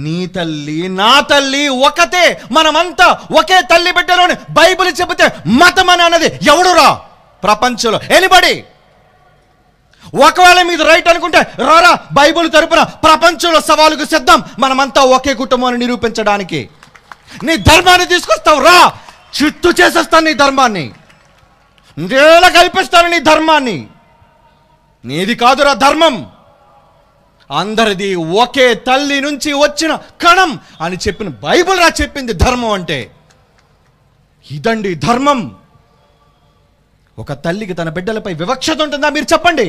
నీ తల్లి నా తల్లి ఒకతే, మనమంతా ఒకే తల్లి బిడ్డలోని బైబిల్ చెబితే మతం అని అన్నది ఎవడురా ప్రపంచంలో? ఎనిబడి. ఒకవేళ మీది రైట్ అనుకుంటే రారా, బైబిల్ తరపున ప్రపంచంలో సవాలుకు సిద్ధం, మనమంతా ఒకే కుటుంబాన్ని నిరూపించడానికి. నీ ధర్మాన్ని తీసుకొస్తావు రా, చిత్తు చేసేస్తాను నీ ధర్మాన్ని, నేల కల్పిస్తాను నీ ధర్మాన్ని. నీది కాదురా ధర్మం, అందరిది ఒకే తల్లి నుంచి వచ్చిన కణం అని చెప్పిన బైబిల్ రా చెప్పింది ధర్మం అంటే. ఇదండి ధర్మం. ఒక తల్లికి తన బిడ్డలపై వివక్షత ఉంటుందా మీరు చెప్పండి?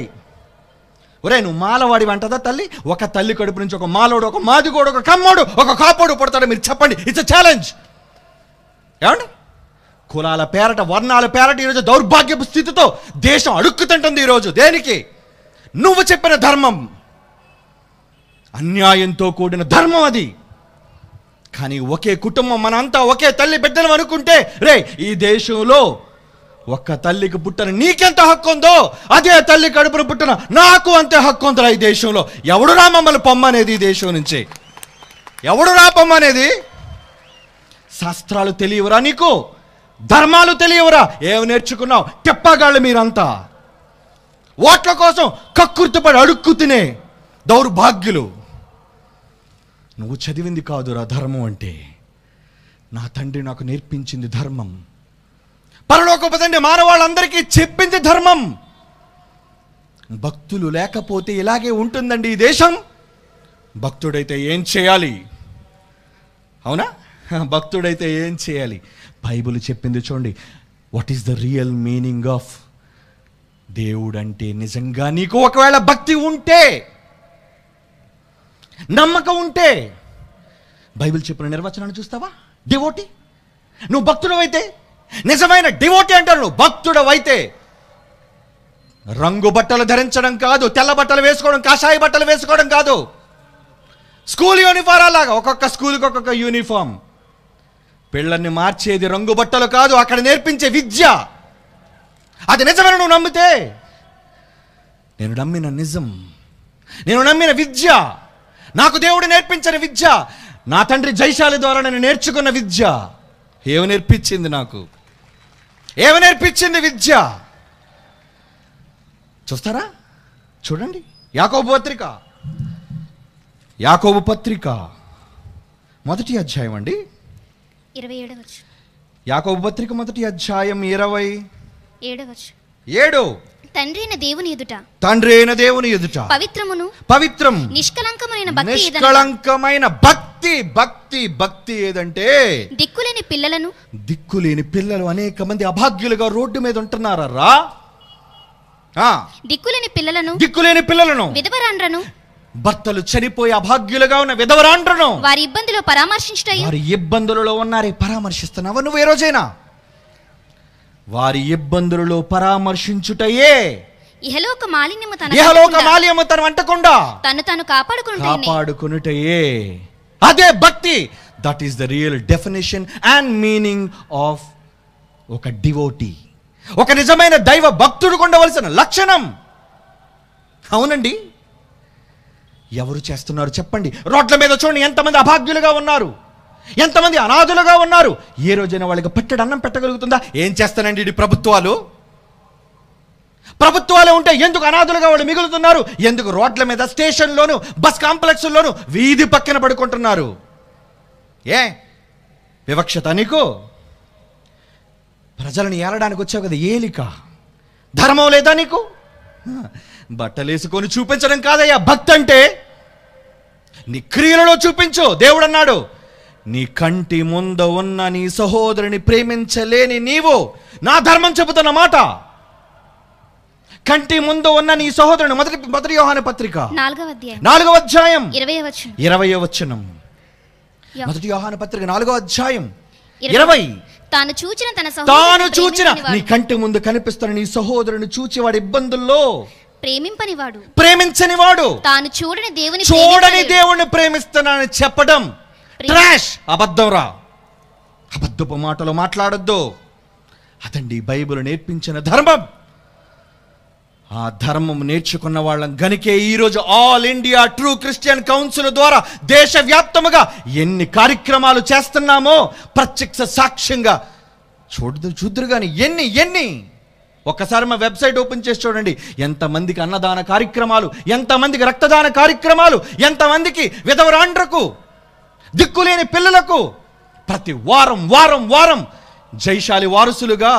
ఒరే, నువ్వు మాలవాడి అంటదా తల్లి? ఒక తల్లి కడుపు నుంచి ఒక మాలోడు, ఒక మాదిగోడు, ఒక కమ్మోడు, ఒక కాపోడు పుడతాడు, మీరు చెప్పండి. It's a challenge. ఏమండి? కులాల పేరట, వర్ణాల పేరట ఈరోజు దౌర్భాగ్యపు స్థితితో దేశం అడుక్కుతుంటుంది ఈరోజు. దేనికి? నువ్వు చెప్పిన ధర్మం, అన్యాయంతో కూడిన ధర్మం అది. కానీ ఒకే కుటుంబం, మనంతా ఒకే తల్లి బిడ్డలు అనుకుంటే, రే ఈ దేశంలో ఒక్క తల్లికి పుట్టిన నీకెంత హక్కు ఉందో అదే తల్లి కడుపున పుట్టిన నాకు అంతే హక్కు ఉందిరా ఈ దేశంలో. ఎవడురా మమ్మల్ని పొమ్మనేది ఈ దేశం నుంచి? ఎవడురా పొమ్మనేది? శాస్త్రాలు తెలియవరా నీకు? ధర్మాలు తెలియవరా? ఏమి నేర్చుకున్నావు? తెప్పగాళ్ళు మీరంతా. ఓట్ల కోసం కక్కుర్తిపడి అడుక్కు తినే దౌర్భాగ్యులు. నువ్వు చదివింది కాదురా ధర్మం అంటే. నా తండ్రి నాకు నేర్పించింది ధర్మం. పరలోకపు తండ్రి మానవాళ్ళందరికీ చెప్పింది ధర్మం. భక్తులు లేకపోతే ఇలాగే ఉంటుందండి ఈ దేశం. భక్తుడైతే ఏం చేయాలి? అవునా? భక్తుడైతే ఏం చేయాలి? బైబిల్ చెప్పింది చూడండి. What is the real meaning of దేవుడు అంటే? నిజంగా నీకు ఒకవేళ భక్తి ఉంటే, నమ్మకం ఉంటే, బైబిల్ చెప్పిన నిర్వచనాన్ని చూస్తావా? డివోటీ. నువ్వు భక్తుడవైతే, నిజమైన డివోటీ అంటారు, నువ్వు భక్తుడవైతే రంగు బట్టలు ధరించడం కాదు, తెల్ల బట్టలు వేసుకోవడం, కాషాయ బట్టలు వేసుకోవడం కాదు, స్కూల్ యూనిఫామ్ లాగా ఒక్కొక్క స్కూల్కి ఒక్కొక్క యూనిఫామ్. పిల్లల్ని మార్చేది రంగు బట్టలు కాదు, అక్కడ నేర్పించే విద్య. అది నిజమైన నువ్వు నమ్మితే, నేను నమ్మిన నిజం, నేను నమ్మిన విద్య, నాకు దేవుడు నేర్పించిన విద్య, నా తండ్రి జైశాలి ద్వారా నేను నేర్చుకున్న విద్య ఏమి నేర్పించింది? నాకు ఏమి నేర్పించింది విద్య? చూస్తారా? చూడండి, యాకోబు పత్రిక మొదటి అధ్యాయం అండి, 27వ వచనం. యాకోబు పత్రిక మొదటి అధ్యాయం 27వ వచనం. తండ్రి అయిన దేవుని ఎదుట పవిత్రం నిష్కలంకమైన భక్తి ఏదంటే, దిక్కులేని పిల్లలు అనేక మంది అభాగ్యులుగా రోడ్డు మీద ఉంటున్నారా? దిక్కులేని పిల్లలను విధవరాండ్రను, భర్తలు చనిపోయి అభాగ్యులుగా ఉన్న విధవరాండ్రను వారి ఇబ్బందులలో ఉన్నారే పరామర్శిస్తున్నావా నువ్వు? ఏ రోజైనా వారి ఇబ్బందులలో పరామర్శించుటయే ఇహలోక మాలిన్యము తను అంటకుండా తను కాపాడుకునుటయే. అదే భక్తి. That is the real definition and meaning of ఒక డివోటీ. ఒక నిజమైన దైవ భక్తుడు ఉండవలసిన లక్షణం. అవునండి. ఎవరు చేస్తున్నారు చెప్పండి? రోడ్ల మీద చూడండి ఎంతమంది అభాగ్యులుగా ఉన్నారు, ఎంతమంది అనాథులుగా ఉన్నారు. ఏ రోజైనా వాళ్ళకి పట్టెడు అన్నం పెట్టగలుగుతుందా? ఏం చేస్తానండి ఇది ప్రభుత్వాలే ఉంటే ఎందుకు అనాథులుగా వాళ్ళు మిగులుతున్నారు? ఎందుకు రోడ్ల మీద, స్టేషన్లోను, బస్ కాంప్లెక్స్లోను, వీధి పక్కన పడుకుంటున్నారు? ఏ వివక్షత నీకు? ప్రజలను ఏలడానికి వచ్చావు కదా, ఏలిక. ధర్మం లేదా నీకు? బట్టలేసుకొని చూపించడం కాదయ్యా భక్తి అంటే. నీ క్రియలలో చూపించు. దేవుడు అన్నాడు, నీ కంటి ముంద ఉన్న నీ సహోదరుని ప్రేమించలేని నీవు నా ధర్మం చెబుతున్న మాట. కంటి ముందు ఉన్న నీ సహోదరుని, మొదటి యోహాను పత్రిక 4వ అధ్యాయం 20వ వచనం. మొదటి యోహాను పత్రిక 4వ అధ్యాయం 20. తాను చూచిన నీ కంటి ముందు కనిపిస్తున్న నీ సహోదరుని చూచి వాడి ఇబ్బందుల్లో ప్రేమించని వాడు తాను చూడని దేవుణ్ణి ప్రేమిస్తున్నానని చెప్పడం ట్రాష్, అబద్ధం రా. అబద్ధపు మాటలు మాట్లాడొద్దు. అదండి బైబిల్ నేర్పించిన ధర్మం. ఆ ధర్మం నేర్చుకున్న వాళ్ళం గనికే ఈరోజు all India true Christian council ద్వారా దేశవ్యాప్తముగా ఎన్ని కార్యక్రమాలు చేస్తున్నామో ప్రత్యక్ష సాక్ష్యంగా చూద్దరు కానీ ఎన్ని ఒక్కసారి మా వెబ్సైట్ ఓపెన్ చేసి చూడండి. ఎంతమందికి అన్నదాన కార్యక్రమాలు, ఎంతమందికి రక్తదాన కార్యక్రమాలు, ఎంతమందికి విధవరాండ్రకు, దిక్కులేని పిల్లలకు ప్రతి వారం జైశాలి వారసులుగా,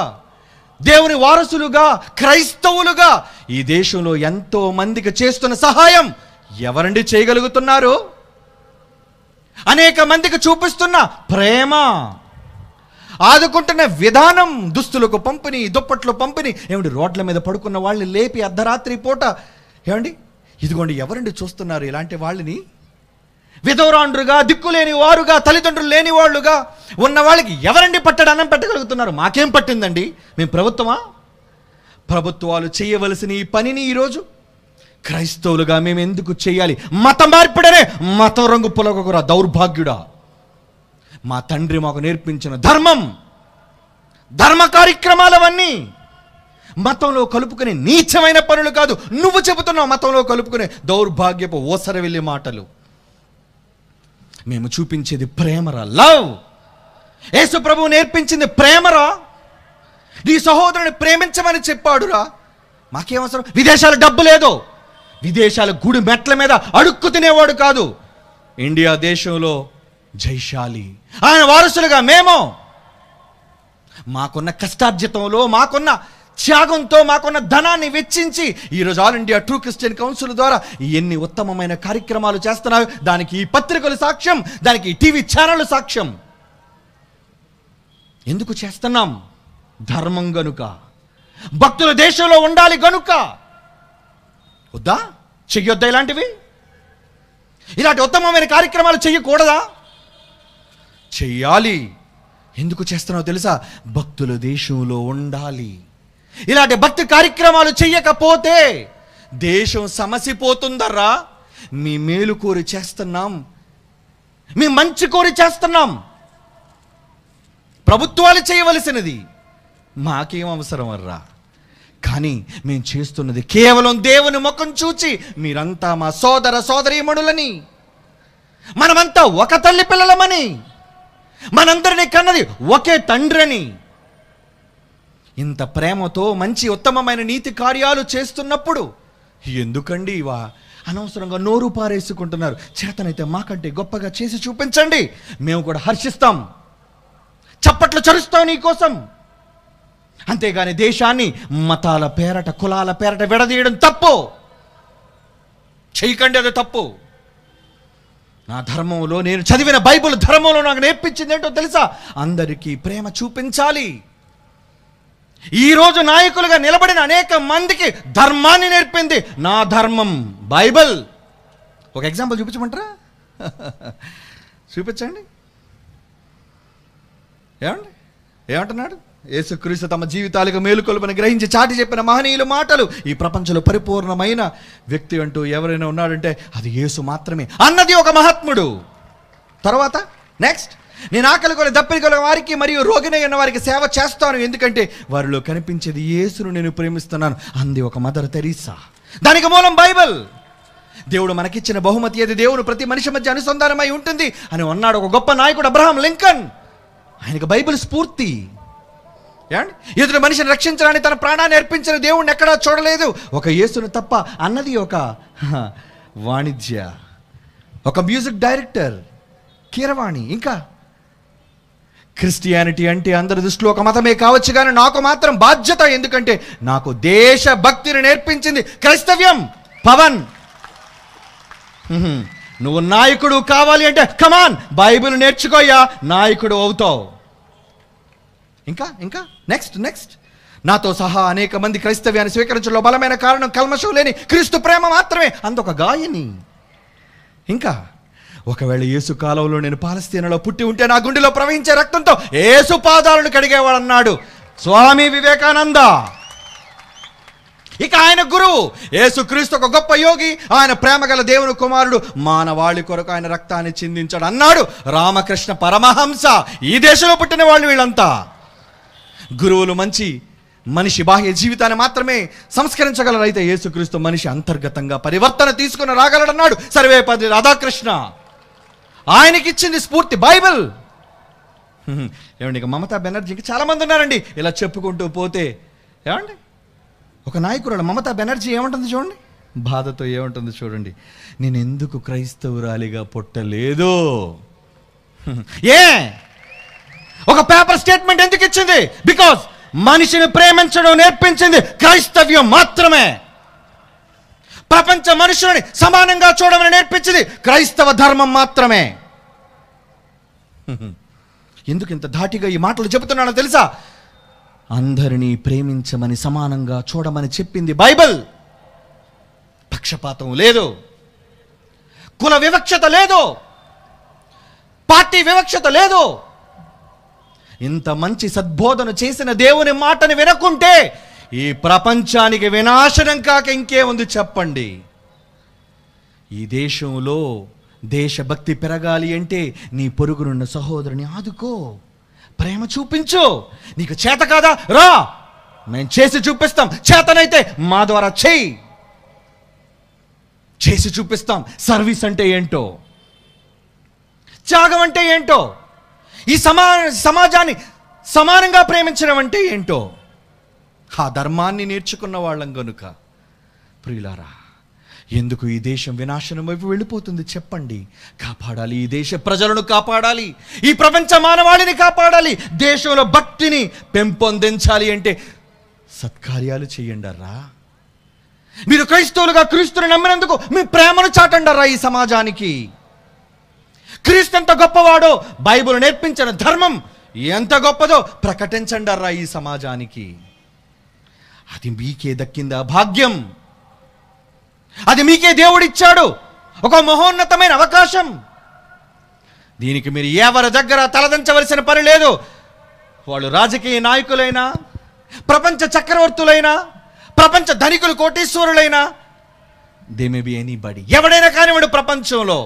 దేవుని వారసులుగా, క్రైస్తవులుగా ఈ దేశంలో ఎంతో మందికి చేస్తున్న సహాయం ఎవరండి చేయగలుగుతున్నారు? అనేక మందికి చూపిస్తున్న ప్రేమ, ఆదుకుంటున్న విధానం, దుస్తులకు పంపిణీ, దుప్పట్లు పంపిణీ, ఏమండి రోడ్ల మీద పడుకున్న వాళ్ళని లేపి అర్ధరాత్రి పూట, ఏమండి ఇదిగోండి ఎవరండి చూస్తున్నారు ఇలాంటి వాళ్ళని? విధవరాండ్రుగా, దిక్కులేని వారుగా, తల్లిదండ్రులు లేని వాళ్ళుగా ఉన్న వాళ్ళకి ఎవరండి పట్టడి అన్నం పెట్టగలుగుతున్నారు? మాకేం పట్టిందండి? మేము ప్రభుత్వమా? ప్రభుత్వాలు చేయవలసిన ఈ పనిని ఈరోజు క్రైస్తవులుగా మేము ఎందుకు చేయాలి? మత మార్పిడనే మతం రంగు పొలగకురా దౌర్భాగ్యుడా. మా తండ్రి మాకు నేర్పించిన ధర్మ కార్యక్రమాలవన్నీ మతంలో కలుపుకునే నీచమైన పనులు కాదు. నువ్వు చెబుతున్నావు మతంలో కలుపుకునే దౌర్భాగ్యపు ఓసర వెళ్ళే మాటలు. మేము చూపించేది ప్రేమరా, లవ్. యేసు ప్రభువు నేర్పించింది ప్రేమరా. నీ సహోదరుని ప్రేమించమని చెప్పాడురా. మాకేమవసరం? విదేశాల డబ్బు లేదు, విదేశాల గుడి మెట్ల మీద అడుక్కు తినేవాడు కాదు. ఇండియా దేశంలో జైశాలి ఆయన వారసులుగా మేము మాకున్న కష్టార్జితంలో, మాకున్న త్యాగంతో, మాకున్న ధనాన్ని వెచ్చించి ఈరోజు all India true Christian council ద్వారా ఎన్ని ఉత్తమమైన కార్యక్రమాలు చేస్తున్నాయో దానికి ఈ పత్రికలు సాక్ష్యం, దానికి ఈ టీవీ ఛానళ్ళు సాక్ష్యం. ఎందుకు చేస్తున్నాం? ధర్మం గనుక, భక్తులు దేశంలో ఉండాలి గనుక. వద్దా? చెయ్యొద్దా? ఇలాంటి ఉత్తమమైన కార్యక్రమాలు చెయ్యకూడదా? చెయ్యాలి. ఎందుకు చేస్తున్నావు తెలుసా? భక్తులు దేశంలో ఉండాలి. ఇలాంటి భక్తి కార్యక్రమాలు చెయ్యకపోతే దేశం సమసిపోతుందర్రా. మీ మేలు కోరి చేస్తున్నాం, మీ మంచి కోరి చేస్తున్నాం. ప్రభుత్వాలు చేయవలసినది మాకేం అవసరం అర్రా? కానీ మేము చేస్తున్నది కేవలం దేవుని ముఖం చూచి మీరంతా మా సోదర సోదరీమణులని, మనమంతా ఒక తల్లి పిల్లలమని, మనందరినీ కన్నది ఒకే తండ్రిని, ఇంత ప్రేమతో మంచి ఉత్తమమైన నీతి కార్యాలు చేస్తున్నప్పుడు ఎందుకండి ఇవా అనవసరంగా నోరు పారేసుకుంటున్నారు? చేతనైతే మాకంటే గొప్పగా చేసి చూపించండి, మేము కూడా హర్షిస్తాం, చప్పట్లు చరుస్తాం నీకోసం. అంతేగాని దేశాన్ని మతాల పేరట, కులాల పేరట విడదీయడం తప్పు. చేయకండి, అది తప్పు. నా ధర్మంలో, నేను చదివిన బైబిల్ ధర్మంలో నాకు నేర్పించింది ఏంటో తెలుసా? అందరికీ ప్రేమ చూపించాలి. ఈరోజు నాయకులుగా నిలబడిన అనేక మందికి ధర్మాన్ని నేర్పింది నా ధర్మం బైబిల్. ఒక ఎగ్జాంపుల్ చూపించమంటారా? చూపించండి. ఏమంటున్నాడు? యేసుక్రీస్తు తమ జీవితాలకు మేలుకొలుపని గ్రహించి చాటి చెప్పిన మహనీయుల మాటలు. ఈ ప్రపంచంలో పరిపూర్ణమైన వ్యక్తి అంటూ ఎవరైనా ఉన్నాడంటే అది యేసు మాత్రమే అన్నది ఒక మహాత్ముడు. తర్వాత నెక్స్ట్, నేను ఆకలి కొల దప్పిక కొల వారికి మరియు రోగిని ఉన్న వారికి సేవ చేస్తాను, ఎందుకంటే వారిలో కనిపించేది యేసును నేను ప్రేమిస్తున్నాను అంది ఒక మదర్ తెరీసా. దానికి మూలం బైబిల్. దేవుడు మనకిచ్చిన బహుమతి అది దేవుడు ప్రతి మనిషి మధ్య అనుసంధానమై ఉంటుంది అని అన్నాడు ఒక గొప్ప నాయకుడు అబ్రహాం లింకన్. ఆయనకు బైబిల్ స్ఫూర్తి. ఎదుటి మనిషిని రక్షించడానికి తన ప్రాణాన్ని అర్పించిన దేవుడిని ఎక్కడా చూడలేదు, ఒక యేసును తప్ప అన్నది ఒక వాణిజ్య, ఒక మ్యూజిక్ డైరెక్టర్ కీరవాణి. ఇంకా క్రిస్టియానిటీ అంటే అందరి దృష్టిలో ఒక మతమే కావచ్చు, కానీ నాకు మాత్రం బాధ్యత, ఎందుకంటే నాకు దేశ భక్తిని నేర్పించింది క్రైస్తవ్యం. పవన్, నువ్వు నాయకుడు కావాలి అంటే కమాన్ బైబిల్ నేర్చుకోయ్యా, నాయకుడు అవుతావు. ఇంకా ఇంకా నెక్స్ట్ నాతో సహా అనేక మంది క్రైస్తవ్యాన్ని స్వీకరించడంలో బలమైన కారణం కల్మషం లేని క్రీస్తు ప్రేమ మాత్రమే అందొక గాయని. ఇంకా ఒకవేళ యేసు కాలంలో నేను పాలస్తీనాలో పుట్టి ఉంటే నా గుండెలో ప్రవహించే రక్తంతో యేసు పాదాలను కడిగేవాడు అన్నాడు స్వామి వివేకానంద. ఇక ఆయన గురువు యేసుక్రీస్తు ఒక గొప్ప యోగి, ఆయన ప్రేమగల దేవుని కుమారుడు, మానవాళి కొరకు ఆయన రక్తాన్ని చిందించాడు అన్నాడు రామకృష్ణ పరమహంస. ఈ దేశంలో పుట్టిన వాళ్ళు వీళ్ళంతా. గురువులు మనిషి బాహ్య జీవితాన్ని మాత్రమే సంస్కరించగలరు, అయితే యేసుక్రీస్తు మనిషి అంతర్గతంగా పరివర్తన తీసుకుని రాగలడన్నాడు సర్వేపల్లి రాధాకృష్ణ. ఆయనకి ఇచ్చింది స్ఫూర్తి బైబిల్. ఏమండి, ఇక మమతా బెనర్జీకి చాలామంది ఉన్నారండి ఇలా చెప్పుకుంటూ పోతే. ఏమండి, ఒక నాయకురాలు మమతా బెనర్జీ ఏమంటుంది చూడండి, బాధతో ఏమంటుంది చూడండి, నేను ఎందుకు క్రైస్తవురాలిగా పుట్టలేదు. ఏ ఒక పేపర్ స్టేట్మెంట్ ఎందుకు ఇచ్చింది? బికాజ్ మనిషిని ప్రేమించడం నేర్పించింది క్రైస్తవ్యం మాత్రమే. ప్రపంచ మనుషులని సమానంగా చూడమని నేర్పించింది క్రైస్తవ ధర్మం మాత్రమే. ఎందుకు ఇంత ధాటిగా ఈ మాటలు చెబుతున్నానో తెలుసా? అందరినీ ప్రేమించమని, సమానంగా చూడమని చెప్పింది బైబిల్. పక్షపాతం లేదు, కుల వివక్షత లేదు, పార్టీ వివక్షత లేదు. ఇంత మంచి సద్బోధన చేసిన దేవుని మాటని వినకుంటే ఈ ప్రపంచానికి వినాశనం కాక ఇంకే ఉంది చెప్పండి. ఈ దేశంలో దేశభక్తి పెరగాలి అంటే నీ పొరుగునున్న సహోదరుని ఆదుకో, ప్రేమ చూపించు. నీకు చేత కాదా? రా, మేము చేసి చూపిస్తాం. చేతనైతే మా ద్వారా చేసి చూపిస్తాం. సర్వీస్ అంటే ఏంటో, త్యాగం అంటే ఏంటో, ఈ సమాజాన్ని సమానంగా ప్రేమించడం అంటే ఏంటో ఆ ధర్మాన్ని నేర్చుకున్న వాళ్ళం గనుక ప్రియులారా, ఎందుకు ఈ దేశం వినాశనం వైపు వెళ్ళిపోతుంది చెప్పండి? కాపాడాలి, ఈ దేశ ప్రజలను కాపాడాలి, ఈ ప్రపంచ మానవాళిని కాపాడాలి, దేశంలో భక్తిని పెంపొందించాలి అంటే సత్కార్యాలు చేయండర్రా. మీరు క్రైస్తవులుగా క్రీస్తుని నమ్మినందుకు మీ ప్రేమను చాటండర్రా ఈ సమాజానికి. క్రీస్తు ఎంత గొప్పవాడో, బైబిల్ నేర్పించిన ధర్మం ఎంత గొప్పదో ప్రకటించండర్రా ఈ సమాజానికి. అది మీకే దక్కిందా భాగ్యం? అది మీకే దేవుడిచ్చాడు ఒక మహోన్నతమైన అవకాశం. దీనికి మీరు ఎవరి దగ్గర తలదంచవలసిన పని లేదు. వాళ్ళు రాజకీయ నాయకులైనా, ప్రపంచ చక్రవర్తులైనా, ప్రపంచ ధనికులు, కోటీశ్వరులైనా, దే మే బి ఎనీబడి, ఎవడైనా కానివాడు ప్రపంచంలో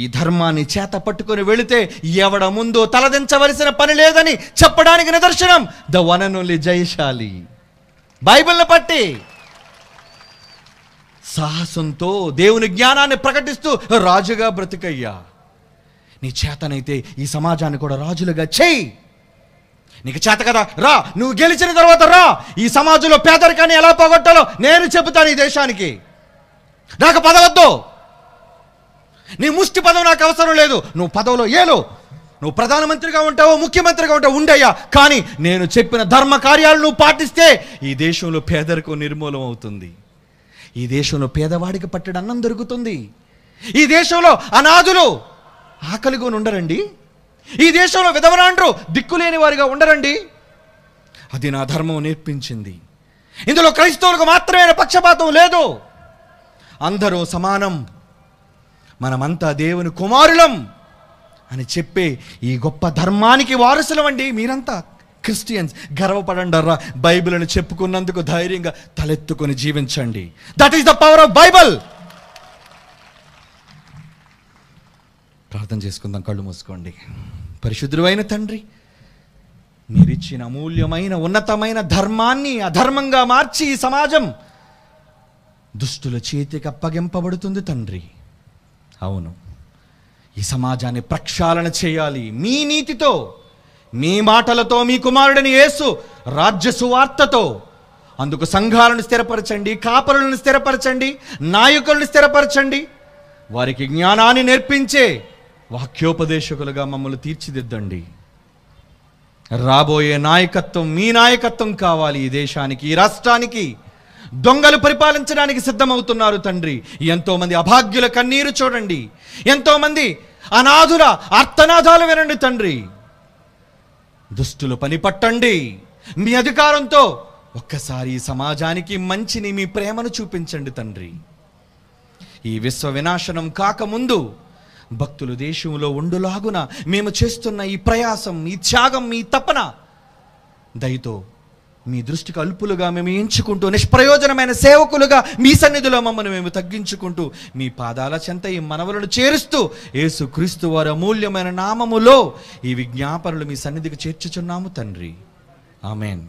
ఈ ధర్మాన్ని చేత పట్టుకొని వెళితే ఎవడ ముందు తలదించవలసిన పని లేదని చెప్పడానికి నిదర్శనం ద వన్ అండ్ ఓన్లీ జయశాలి. బైబిల్ని పట్టి సాహసంతో దేవుని జ్ఞానాన్ని ప్రకటిస్తూ రాజుగా బ్రతికయ్యా. నీ చేతనైతే ఈ సమాజాన్ని కూడా రాజులుగా చెయ్యి. నీకు చేత కదా, రా. నువ్వు గెలిచిన తర్వాత రా. ఈ సమాజంలో పేదరికాన్ని ఎలా పోగొట్టాలో నేను చెబుతాను ఈ దేశానికి. నాకు పదవద్దు, నీ ముష్టి పదవి నాకు అవసరం లేదు. నువ్వు పదవిలో ఏలు, నువ్వు ప్రధానమంత్రిగా ఉంటావో ముఖ్యమంత్రిగా ఉంటావు ఉండయ్యా, కానీ నేను చెప్పిన ధర్మ కార్యాలు నువ్వు పాటిస్తే ఈ దేశంలో పేదరికం నిర్మూలం అవుతుంది. ఈ దేశంలో పేదవాడికి పట్టెడు అన్నం దొరుకుతుంది. ఈ దేశంలో అనాథులు ఆకలిగా ఉండరండి. ఈ దేశంలో విధవరాండ్రు దిక్కులేని వారిగా ఉండరండి. అది నా ధర్మం నేర్పించింది. ఇందులో క్రైస్తవులకు మాత్రమే పక్షపాతం లేదు, అందరూ సమానం, మనమంతా దేవుని కుమారులం అని చెప్పే ఈ గొప్ప ధర్మానికి వారసులం అండి మీరంతా. క్రిస్టియన్స్ గర్వపడండర్రా, బైబిల్ అని చెప్పుకున్నందుకు ధైర్యంగా తలెత్తుకొని జీవించండి. That is the power of Bible. ప్రార్థన చేసుకుందాం, కళ్ళు మూసుకోండి. పరిశుద్ధుడైన తండ్రి, మీరిచ్చిన అమూల్యమైన ఉన్నతమైన ధర్మాన్ని అధర్మంగా మార్చి ఈ సమాజం దుష్టుల చేతికి అప్పగింపబడుతుంది తండ్రి. అవును, ఈ సమాజాన్ని ప్రక్షాళన చేయాలి మీ నీతితో, మీ మాటలతో, మీ కుమారుడిని యేసు రాజ్య సువార్తతో. అందుకు సంఘాలను స్థిరపరచండి, కాపరులను స్థిరపరచండి, నాయకులను స్థిరపరచండి. వారికి జ్ఞానాన్ని నేర్పించే వాక్యోపదేశకులుగా మమ్మల్ని తీర్చిదిద్దండి. రాబోయే నాయకత్వం మీ నాయకత్వం కావాలి ఈ దేశానికి, ఈ రాష్ట్రానికి. దొంగలు పరిపాలించడానికి సిద్ధమవుతున్నారు తండ్రి. ఎంతోమంది అభాగ్యుల కన్నీరు చూడండి, ఎంతోమంది అనాథుల అర్తనాదాలు వినండి తండ్రి. దుష్టులు పని పట్టండి మీ అధికారంతో. ఒక్కసారి ఈ సమాజానికి మంచిని, మీ ప్రేమను చూపించండి తండ్రి. ఈ విశ్వ వినాశనం కాకముందు భక్తులు దేశంలో ఉండులాగున మేము చేస్తున్న ఈ ప్రయాసం, ఈ త్యాగం, ఈ తపన దయతో మీ దృష్టికి అల్పులుగా మేము ఎంచుకుంటూ, నిష్ప్రయోజనమైన సేవకులుగా మీ సన్నిధిలో మమ్మల్ని మేము తగ్గించుకుంటూ, మీ పాదాల చెంత ఈ మనవలను చేరుస్తూ, యేసుక్రీస్తు వారి అమూల్యమైన నామములో ఈ విజ్ఞాపనలు మీ సన్నిధికి చేర్చుచున్నాము తండ్రి. ఆమేన్.